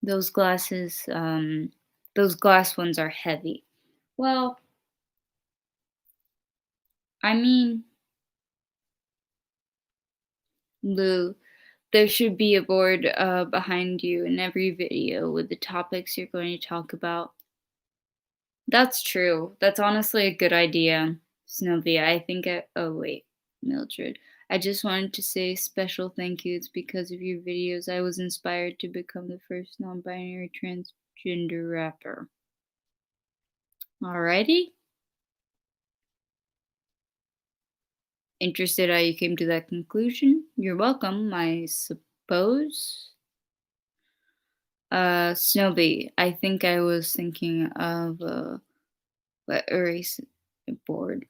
Those glasses, those glass ones are heavy. Well, I mean, Lou, there should be a board behind you in every video with the topics you're going to talk about. That's true. That's honestly a good idea, Snowy. Oh wait, Mildred. I just wanted to say special thank you. It's because of your videos I was inspired to become the first non-binary transgender rapper. Alrighty. Interested how you came to that conclusion? You're welcome, I suppose. Snowy, I think I was thinking of wet erase board.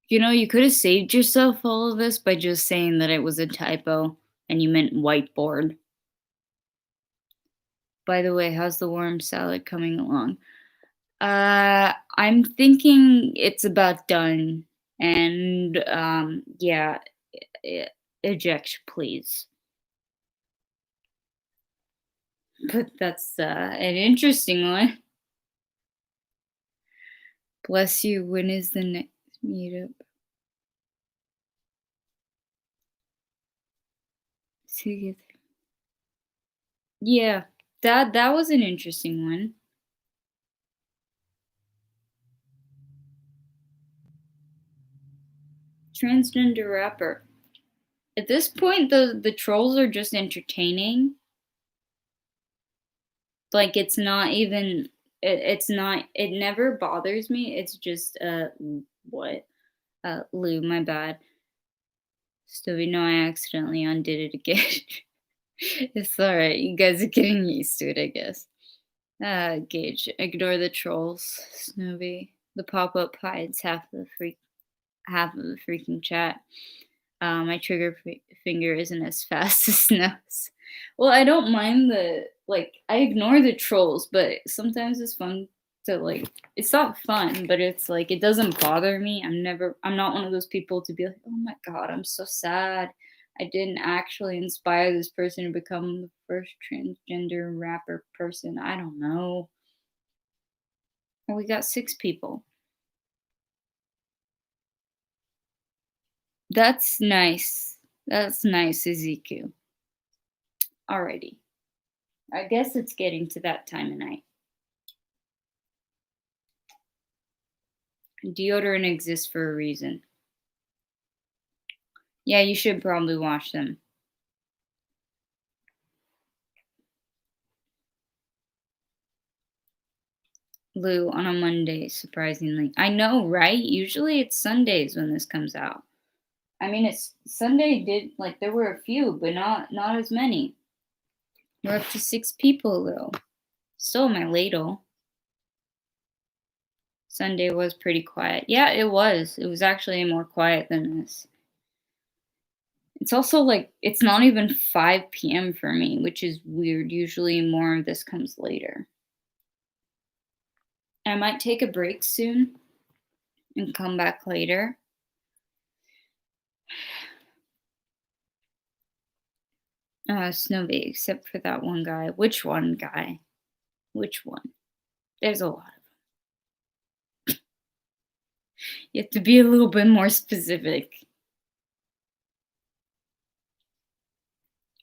You could have saved yourself all of this by just saying that it was a typo and you meant whiteboard. By the way, how's the worm salad coming along? I'm thinking it's about done. And yeah, eject, please. But that's an interesting one. Bless you. When is the next meetup? together. Yeah, that was an interesting one. Transgender rapper. At this point, the trolls are just entertaining. Like, it's not even it's not it never bothers me, it's just, what? Lou, my bad. So we know I accidentally undid it again. It's alright, you guys are getting used to it, I guess. Gage, ignore the trolls, Snoopy. The pop-up hides half of the freaking chat. My trigger finger isn't as fast as Snow's. Well, I don't mind I ignore the trolls, but sometimes it's fun to it's not fun, but it's like it doesn't bother me. I'm not one of those people to be like, oh my god, I'm so sad. I didn't actually inspire this person to become the first transgender rapper person. I don't know. Well, we got 6 people. That's nice. That's nice, Ezekiel. Alrighty. I guess it's getting to that time of night. Deodorant exists for a reason. Yeah, you should probably wash them. Lou, on a Monday, surprisingly. I know, right? Usually it's Sundays when this comes out. I mean, it's Sunday did there were a few, but not as many. We're up to 6 people though. Still my ladle. Sunday was pretty quiet. Yeah, it was. It was actually more quiet than this. It's also it's not even 5 p.m. for me, which is weird. Usually more of this comes later. I might take a break soon and come back later. Snowy, except for that one guy. Which one guy? Which one? There's a lot of them. You have to be a little bit more specific.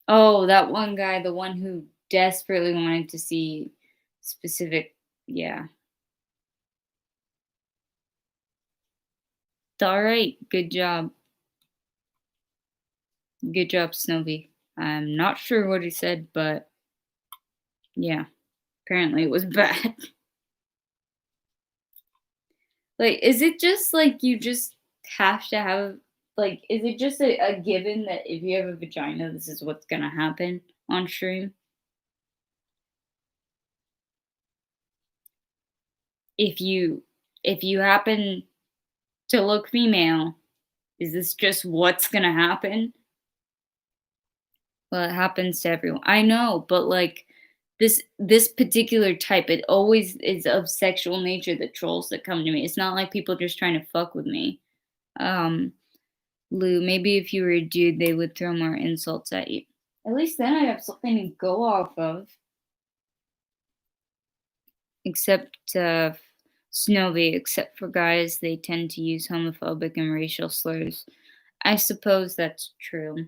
Oh, that one guy, the one who desperately wanted to see specific. Yeah. All right. Good job. Good job, Snowy. I'm not sure what he said, but yeah, apparently it was bad. Is it just you just have to have is it just a given that if you have a vagina, this is what's gonna happen on stream? If you happen to look female, is this just what's gonna happen? Well, it happens to everyone. I know, but this particular type, it always is of sexual nature, the trolls that come to me. It's not like people just trying to fuck with me. Um, Lou, maybe if you were a dude, they would throw more insults at you. At least then I have something to go off of. Except Snowy, except for guys, they tend to use homophobic and racial slurs. I suppose that's true.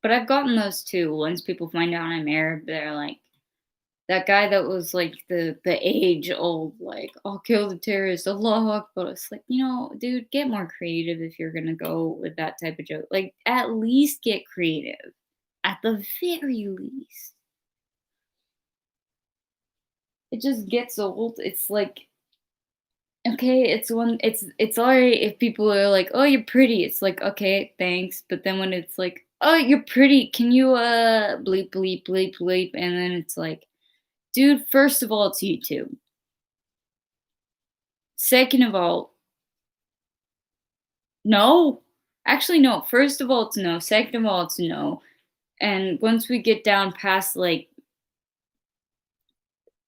But I've gotten those too. Once people find out I'm Arab, they're like, that guy that was the age old, I'll kill the terrorists, Allah Akbar. It's dude, get more creative if you're gonna go with that type of joke. At least get creative. At the very least. It just gets old. It's okay, it's alright if people are like, "Oh, you're pretty." It's like, "Okay, thanks." But then when it's like, "Oh, you're pretty. Can you bleep bleep bleep bleep?" And then it's like, "Dude, first of all, it's YouTube. Second of all, no. Actually, no. First of all, it's no. Second of all, it's no. And once we get down past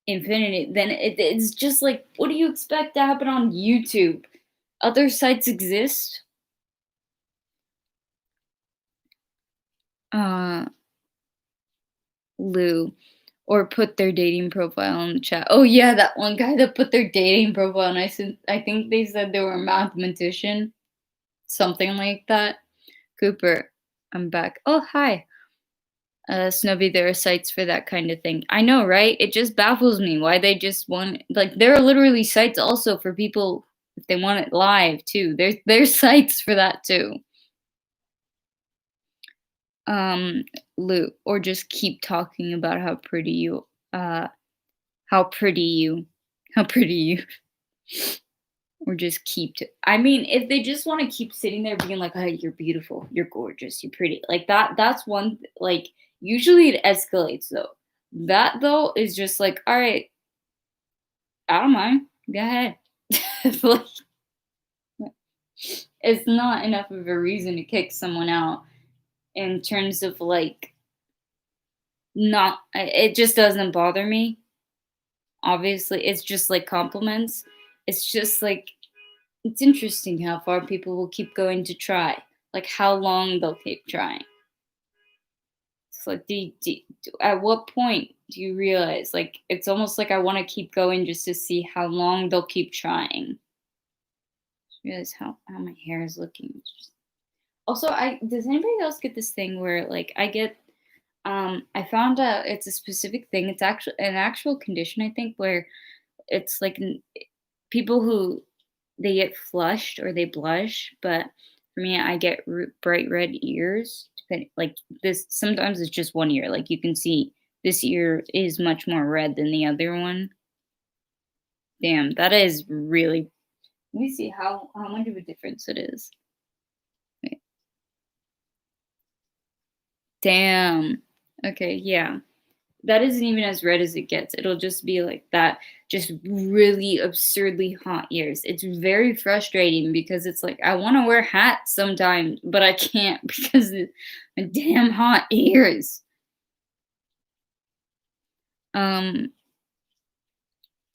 infinity, then it's just what do you expect to happen on YouTube? Other sites exist. Uh, Lou, or put their dating profile in the chat. Oh yeah, that one guy that put their dating profile, and I think they said they were a mathematician, something like that. Cooper, I'm back. Oh hi. Snubby, there are sites for that kind of thing. I know, right? It just baffles me why they just want like there are literally sites also for people if they want it live too. There's sites for that too. Um, Lou, or just keep talking about uh how pretty you how pretty you or just I mean, if they just want to keep sitting there being like, "Oh, you're beautiful, you're gorgeous, you're pretty," like that's one. Like usually it escalates though. That though is just like, all right, I don't mind. Go ahead. Like, it's not enough of a reason to kick someone out in terms of like not. It just doesn't bother me. Obviously, it's just like compliments. It's just like it's interesting how far people will keep going to try, like how long they'll keep trying. It's like, at what point do you realize? Like, it's almost like I want to keep going just to see how long they'll keep trying. Just realize how my hair is looking. Also, I does anybody else get this thing where like I get I found out it's a specific thing. It's actually an actual condition I think where it's like people who they get flushed or they blush, but for me, I get bright red ears. Like this, sometimes it's just one ear. Like you can see, this ear is much more red than the other one. Damn, that is really. Let me see how much of a difference it is. Wait. Damn. Okay, yeah. That isn't even as red as it gets. It'll just be like that, just really absurdly hot ears. It's very frustrating because it's like I want to wear hats sometimes, but I can't because of my damn hot ears. Um,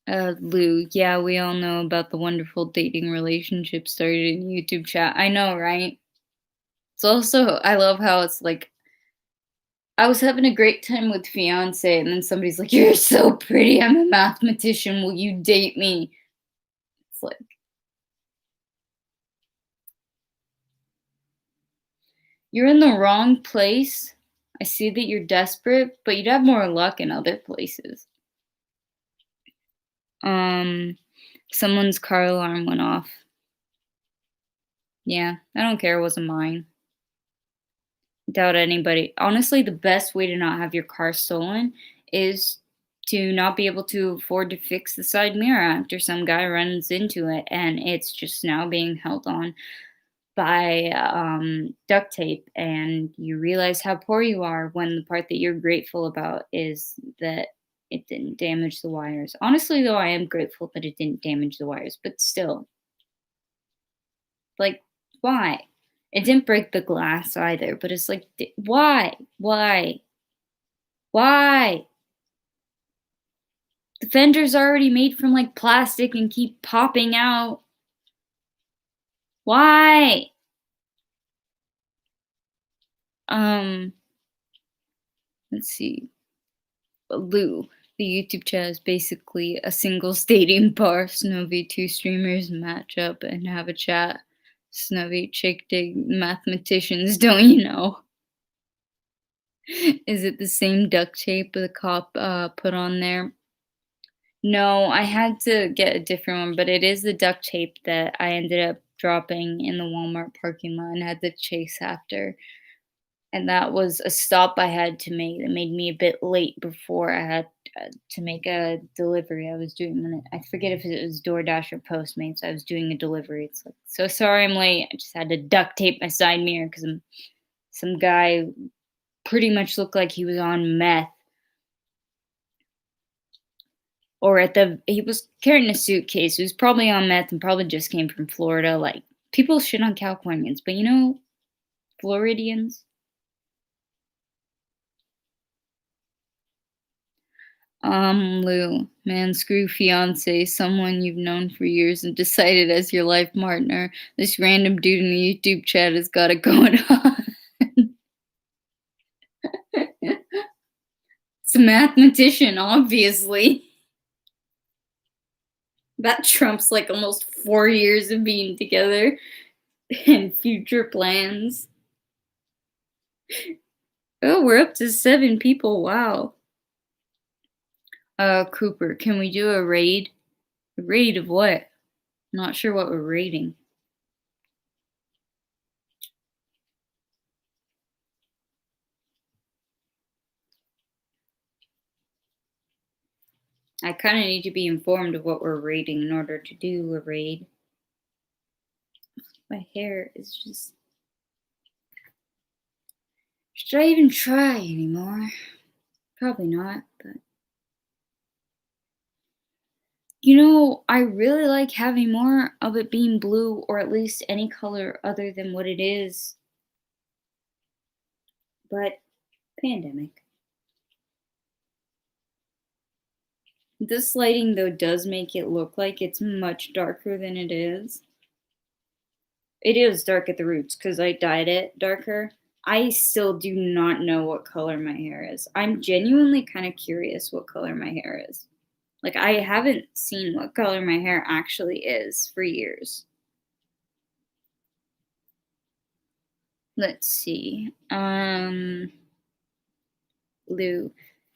Lou, yeah, we all know about the wonderful dating relationship started in YouTube chat. I know, right? It's also I love how it's like I was having a great time with fiance, and then somebody's like, "You're so pretty. I'm a mathematician. Will you date me?" It's like, you're in the wrong place. I see that you're desperate, but you'd have more luck in other places. Um, Someone's car alarm went off. Yeah, I don't care. It wasn't mine. Doubt anybody. Honestly, the best way to not have your car stolen is to not be able to afford to fix the side mirror after some guy runs into it and it's just now being held on by duct tape, and you realize how poor you are when the part that you're grateful about is that it didn't damage the wires. Honestly, though, I am grateful that it didn't damage the wires, but still, like, why? It didn't break the glass either, but it's like, why? Why? Why? The fender's already made from like plastic and keep popping out. Why? Um, let's see. Lou. The YouTube chat is basically a single stadium bar. Snowy, two streamers match up and have a chat. Snowy, chick dig mathematicians, don't you know? Is it the same duct tape the cop put on there? No, I had to get a different one, but it is the duct tape that I ended up dropping in the Walmart parking lot and had to chase after. And that was a stop I had to make that made me a bit late before I had to make a delivery. I was doing I forget if it was DoorDash or Postmates. I was doing a delivery. It's like, so sorry I'm late. I just had to duct tape my side mirror because some guy pretty much looked like he was on meth. Or he was carrying a suitcase. He was probably on meth and probably just came from Florida. Like, people shit on Californians, but you know, Floridians. Lou, man, screw fiance, someone you've known for years and decided as your life partner. This random dude in the YouTube chat has got it going on. It's a mathematician, obviously. That trumps like almost 4 years of being together and future plans. Oh, we're up to 7 people. Wow. Cooper, can we do a raid? A raid of what? Not sure what we're raiding. I kind of need to be informed of what we're raiding in order to do a raid. My hair is just... Should I even try anymore? Probably not, but... You know, I really like having more of it being blue, or at least any color other than what it is. But, pandemic. This lighting, though, does make it look like it's much darker than it is. It is dark at the roots because I dyed it darker. I still do not know what color my hair is. I'm genuinely kind of curious what color my hair is. Like, I haven't seen what color my hair actually is for years. Let's see. Lou.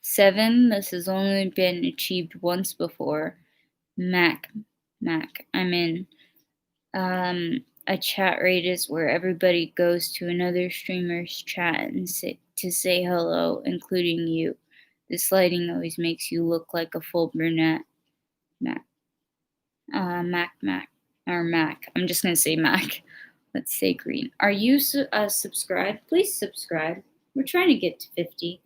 7. This has only been achieved once before. Mac. I'm in. A chat raid is where everybody goes to another streamer's chat and to say hello, including you. This lighting always makes you look like a full brunette. Mac. Mac. I'm just gonna say Mac. Let's say green. Are you subscribed? Please subscribe. We're trying to get to 50.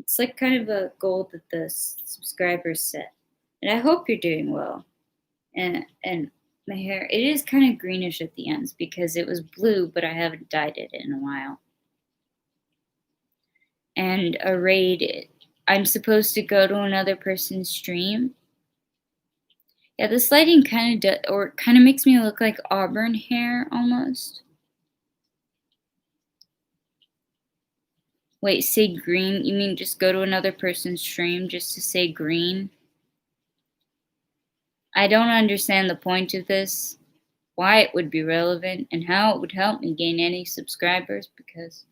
It's like kind of a goal that the subscribers set. And I hope you're doing well. And my hair, it is kind of greenish at the ends because it was blue, but I haven't dyed it in a while. And a raid, I'm supposed to go to another person's stream. Yeah, this lighting kind of makes me look like auburn hair almost. Wait, say green? You mean just go to another person's stream just to say green? I don't understand the point of this, why it would be relevant, and how it would help me gain any subscribers, because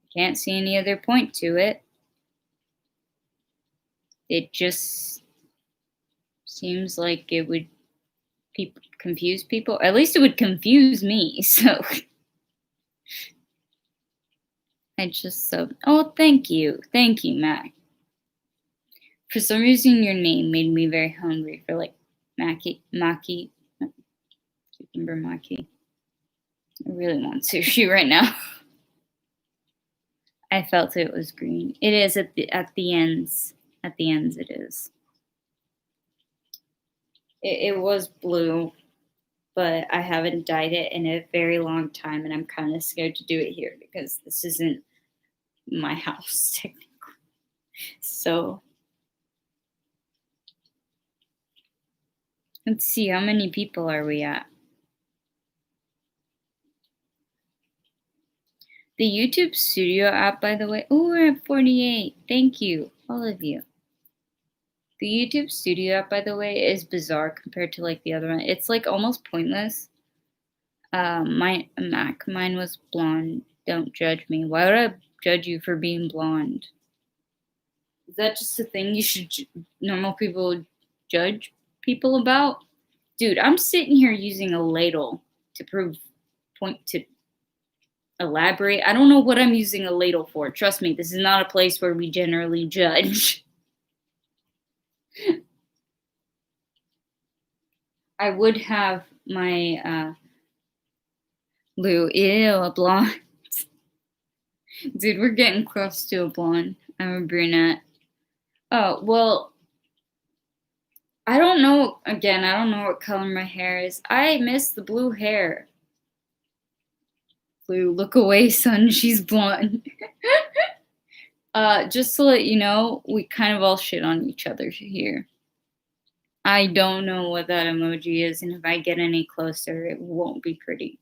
I can't see any other point to it. It just seems like it would confuse people. At least it would confuse me, so... Oh, thank you, Mac. For some reason, your name made me very hungry for, like, Maki. Cucumber Maki. I really want sushi right now. I felt it was green. It is at the ends. At the ends, it is. It was blue, but I haven't dyed it in a very long time, and I'm kind of scared to do it here because this isn't my house, technically. So let's see, how many people are we at? The YouTube Studio app, by the way. Oh, we're at 48. Thank you, all of you. The YouTube Studio app, by the way, is bizarre compared to like the other one. It's like almost pointless. Mine was blonde. Don't judge me. Why would I judge you for being blonde? Is that just a thing you should normal people judge people about? Dude, I'm sitting here using a ladle to elaborate. I don't know what I'm using a ladle for. Trust me, this is not a place where we generally judge. I would have my Lou, ew, a blonde. Dude, we're getting close to a blonde. I'm a brunette. Oh, well, I don't know. Again, I don't know what color my hair is. I miss the blue hair. Blue, look away, son. She's blonde. Just to let you know, we kind of all shit on each other here. I don't know what that emoji is, and if I get any closer, it won't be pretty.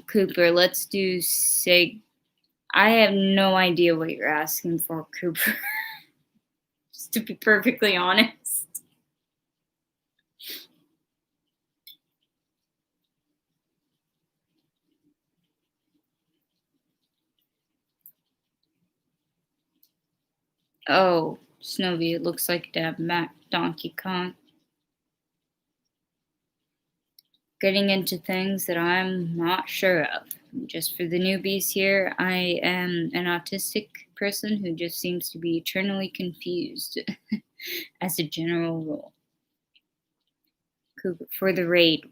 Cooper, let's do Sig. I have no idea what you're asking for, Cooper. Just to be perfectly honest. Oh, Snowy, it looks like Dab Mac Donkey Kong. Getting into things that I'm not sure of. Just for the newbies here, I am an autistic person who just seems to be eternally confused as a general rule. For the raid,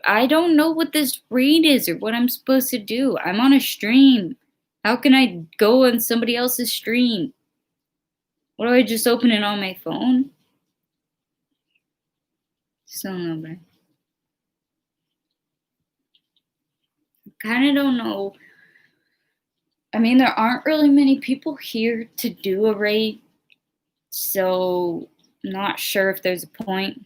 I don't know what this raid is or what I'm supposed to do. I'm on a stream. How can I go on somebody else's stream? What do I just open it on my phone? Still no. Kind of don't know. I mean, there aren't really many people here to do a raid, so not sure if there's a point.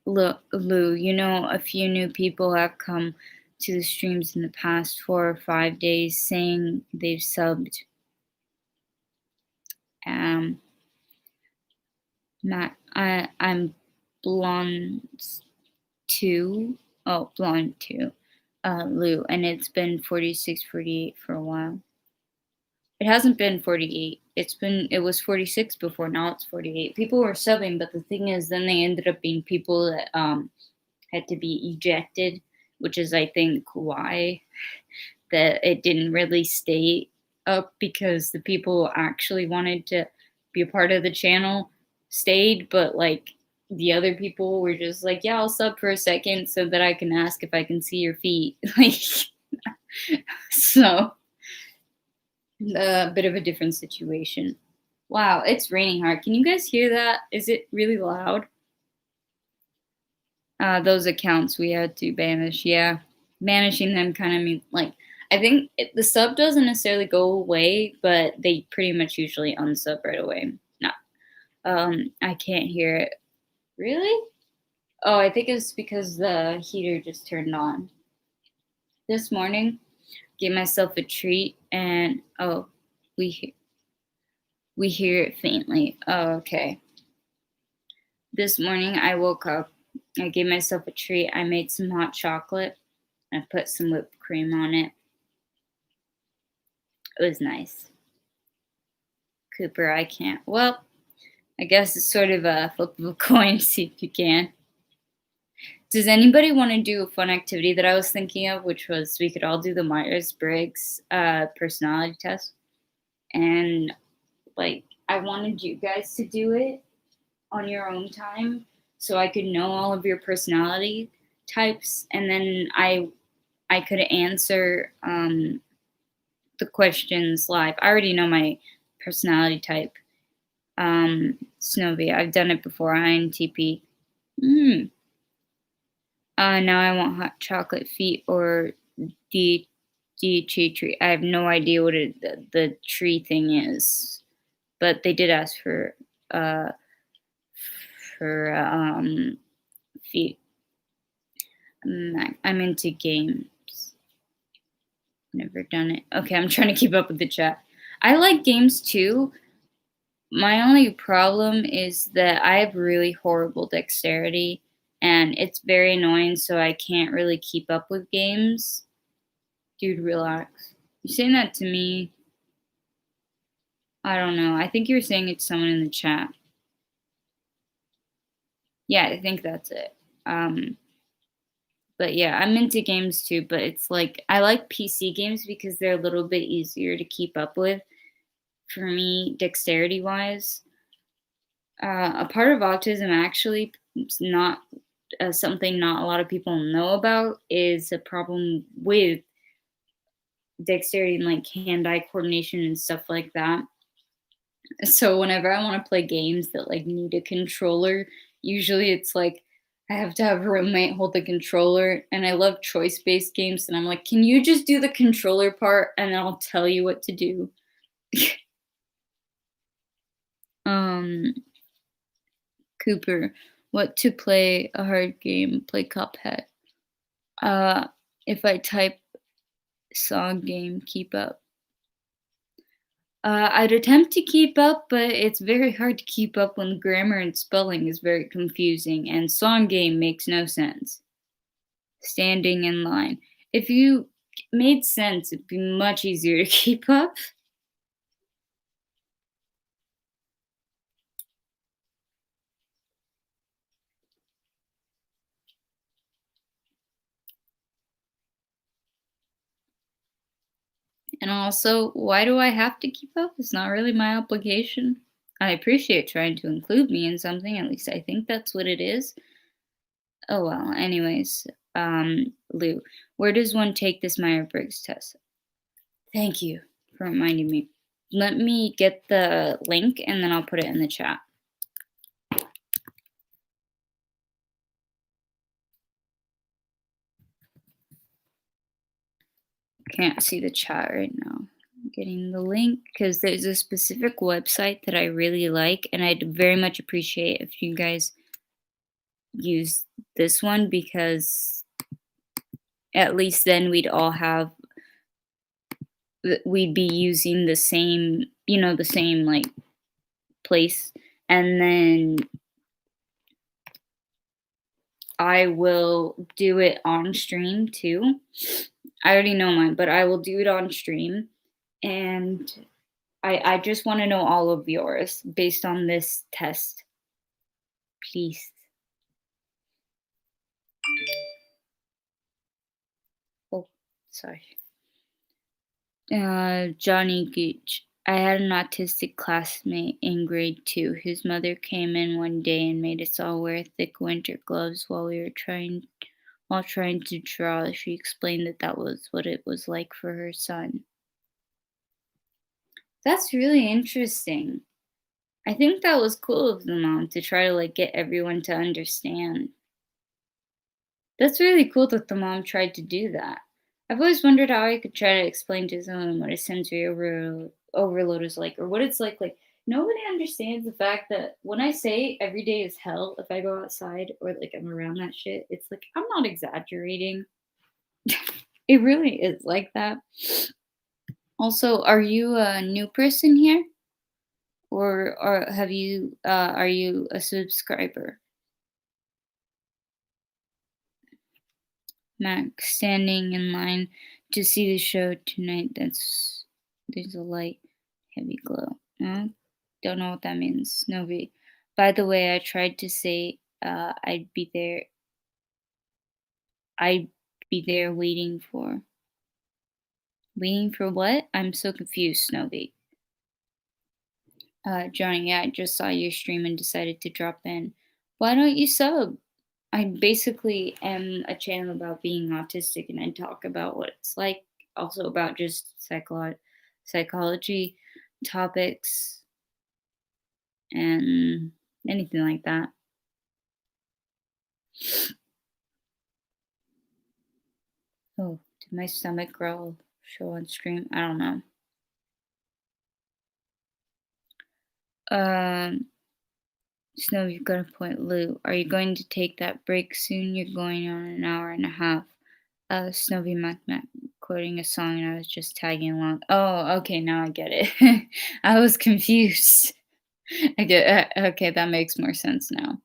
Lou, you know, a few new people have come to the streams in the past 4 or 5 days saying they've subbed. Matt, I'm blonde two. Oh, blonde two. Lou, and it's been 46, 48 for a while. It hasn't been 48. It was 46 before, now it's 48. People were subbing, but the thing is then they ended up being people that had to be ejected, which is I think why that it didn't really stay up, because the people who actually wanted to be a part of the channel stayed, but like the other people were just like, yeah, I'll sub for a second so that I can ask if I can see your feet. Like, so a bit of a different situation. Wow, it's raining hard. Can you guys hear that? Is it really loud? Those accounts we had to banish. Yeah, banishing them kind of means like I think the sub doesn't necessarily go away, but they pretty much usually unsub right away. No, I can't hear it. Really? Oh, I think it's because the heater just turned on. This morning, gave myself a treat, and oh, we hear it faintly. Oh, okay. This morning I woke up. I gave myself a treat. I made some hot chocolate. I put some whipped cream on it. It was nice. Cooper, I can't. Well, I guess it's sort of a flip of a coin, see if you can. Does anybody want to do a fun activity that I was thinking of, which was we could all do the Myers-Briggs personality test? And, like, I wanted you guys to do it on your own time so I could know all of your personality types, and then I could answer the questions live. I already know my personality type. Snowy, I've done it before. INTP. Now I want hot chocolate feet or tree. I have no idea what the tree thing is, but they did ask for feet. I'm into games. Never done it. Okay, I'm trying to keep up with the chat. I like games too. My only problem is that I have really horrible dexterity, and it's very annoying, so I can't really keep up with games. Dude, relax. You're saying that to me? I don't know. I think you're saying it to someone in the chat. Yeah, I think that's it. But yeah, I'm into games too, but it's like I like PC games because they're a little bit easier to keep up with for me, dexterity wise. A part of autism actually is not something not a lot of people know about is a problem with dexterity and like hand-eye coordination and stuff like that. So whenever I want to play games that like need a controller, usually it's like I have to have a roommate hold the controller, and I love choice-based games, and I'm like, can you just do the controller part and I'll tell you what to do? Cooper, what to play a hard game? Play Cuphead. If I type song game, keep up. I'd attempt to keep up, but it's very hard to keep up when grammar and spelling is very confusing, and song game makes no sense. Standing in line. If you made sense, it'd be much easier to keep up. And also, why do I have to keep up? It's not really my obligation. I appreciate trying to include me in something, at least I think that's what it is. Oh well, anyways, Lou, where does one take this Myers-Briggs test? Thank you for reminding me. Let me get the link and then I'll put it in the chat. Can't see the chat right now. I'm getting the link because there's a specific website that I really like, and I'd very much appreciate if you guys use this one because at least then we'd be using the same, the same like place. And then I will do it on stream too. I already know mine, but I will do it on stream. And I just want to know all of yours based on this test. Please. Oh, sorry. Johnny Gooch. I had an autistic classmate in grade 2. His mother came in one day and made us all wear thick winter gloves while trying to draw. She explained that was what it was like for her son. That's really interesting. I think that was cool of the mom to try to get everyone to understand. That's really cool that the mom tried to do that. I've always wondered how I could try to explain to someone what a sensory overload is like, or what it's like. Like, nobody understands the fact that when I say every day is hell, if I go outside or I'm around that shit, it's like I'm not exaggerating. It really is like that. Also, are you a new person here, or have you? Are you a subscriber? Max standing in line to see the show tonight. There's a light, heavy glow. Don't know what that means. Novi. By the way, I tried to say I'd be there. I'd be there waiting for. Waiting for what? I'm so confused, Snowy. Johnny, yeah, I just saw your stream and decided to drop in. Why don't you sub? I basically am a channel about being autistic and I talk about what it's like, also about just psychology topics and anything like that. Oh, did my stomach growl show on stream? I don't know. Snow, you've got a point. Lou, are you going to take that break soon? You're going on an hour and a half. Snowy Mac quoting a song and I was just tagging along. Oh, okay, now I get it. I was confused. I get okay, that makes more sense now.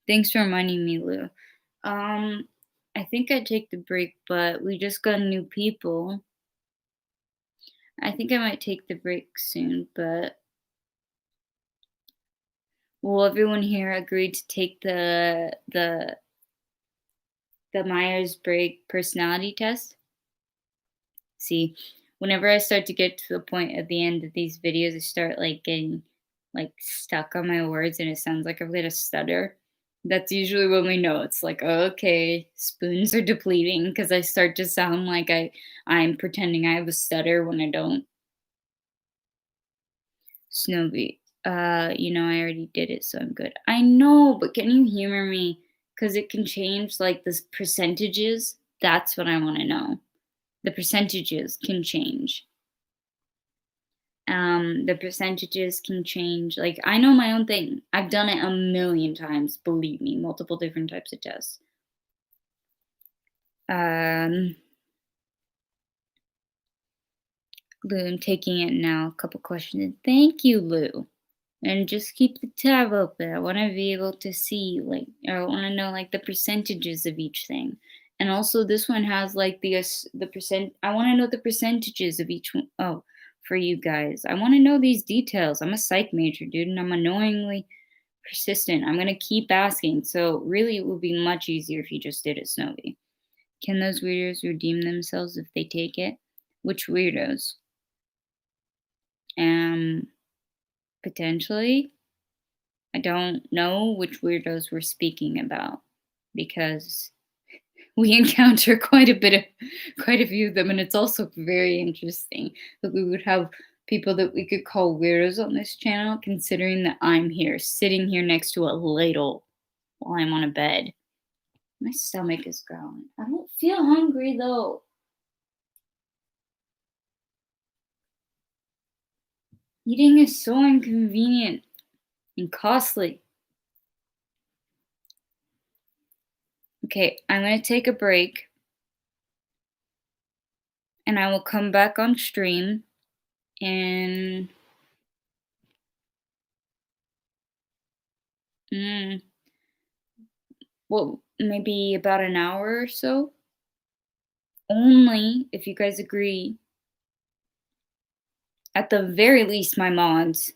Thanks for reminding me, Lou. I think I'd take the break, but we just got new people. I think I might take the break soon, but will everyone here agree to take the Myers-Briggs personality test? See, whenever I start to get to the point at the end of these videos, I start getting stuck on my words and it sounds like I've got a stutter. That's usually when we know it's like, oh, okay, spoons are depleting because I start to sound like I'm pretending I have a stutter when I don't. Snowy, I already did it, so I'm good. I know, but can you humor me? Because it can change the percentages. That's what I want to know. The percentages can change. The percentages can change. I know my own thing. I've done it a million times, believe me, multiple different types of tests. Lou, I'm taking it now. A couple questions. Thank you, Lou. And just keep the tab open. I want to be able to see, I want to know, the percentages of each thing. And also, this one has, the percent. I want to know the percentages of each one. Oh, for you guys. I want to know these details. I'm a psych major, dude, and I'm annoyingly persistent. I'm going to keep asking. So, really, it would be much easier if you just did it, Snowy. Can those readers redeem themselves if they take it? Which weirdos? Potentially. I don't know which weirdos we're speaking about because we encounter quite a few of them, and it's also very interesting that we would have people that we could call weirdos on this channel, considering that I'm here, sitting here next to a ladle while I'm on a bed. My stomach is growling. I don't feel hungry though. Eating is so inconvenient and costly. Okay, I'm gonna take a break and I will come back on stream in mm, well, maybe about an hour or so. Only if you guys agree. At the very least, my mods.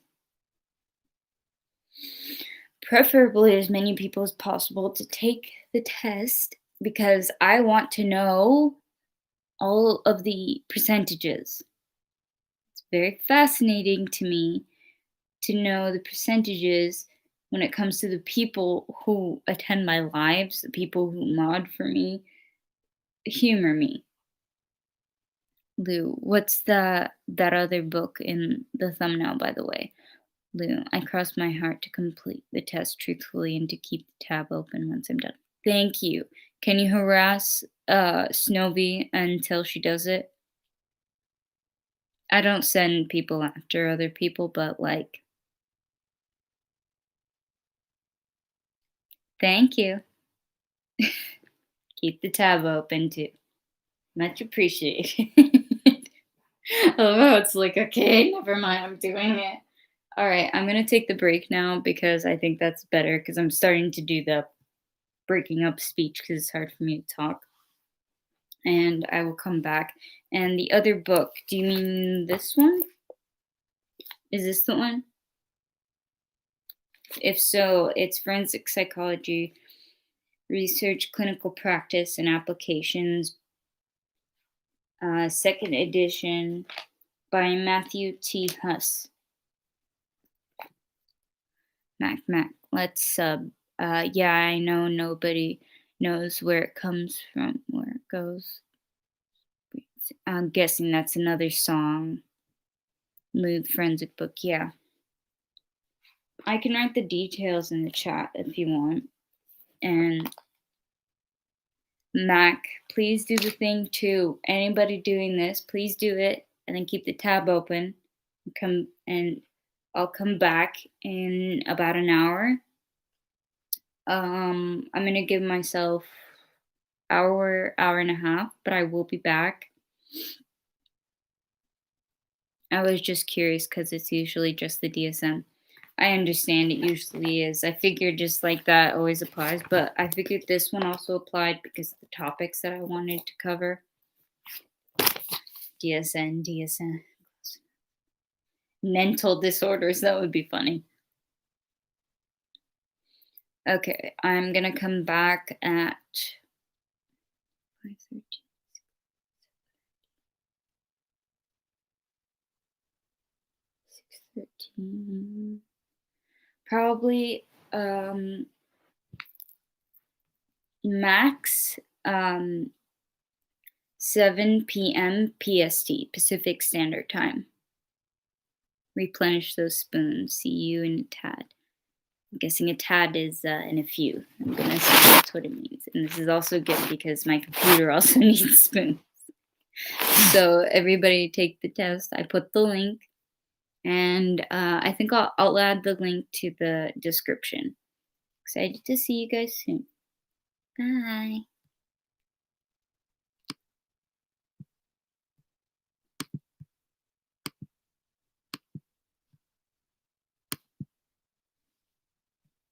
Preferably as many people as possible to take the test because I want to know all of the percentages. It's very fascinating to me to know the percentages when it comes to the people who attend my lives, the people who mod for me, humor me. Lou, what's that other book in the thumbnail, by the way? Lou, I cross my heart to complete the test truthfully and to keep the tab open once I'm done. Thank you. Can you harass Snowy until she does it? I don't send people after other people, but like, thank you. Keep the tab open too. Much appreciated. Oh, it's like, okay, never mind, I'm doing it. All right, I'm gonna take the break now because I think that's better because I'm starting to do the breaking up speech because it's hard for me to talk. And I will come back. And the other book, do you mean this one? Is this the one? If so, it's Forensic Psychology, Research, Clinical Practice, and Applications, second edition by Matthew T. Huss. Mac, let's sub. Yeah, I know nobody knows where it comes from, where it goes. I'm guessing that's another song. Mood Forensic book, yeah. I can write the details in the chat if you want. And Mac, please do the thing too. Anybody doing this, please do it and then keep the tab open. I'll come back in about an hour. I'm gonna give myself hour and a half, but I will be back. I was just curious because it's usually just the DSM. I understand it usually is. I figured just like that always applies, but I figured this one also applied because of the topics that I wanted to cover. DSM. Mental disorders, that would be funny. Okay, I'm gonna come back at 5:13. 6:13. Probably max 7 p.m. PST, Pacific Standard Time. Replenish those spoons. See you in a tad. I'm guessing a tad is in a few. I'm gonna say that's what it means. And this is also good because my computer also needs spoons. So everybody take the test. I put the link, and I think I'll add the link to the description. Excited to see you guys soon. Bye.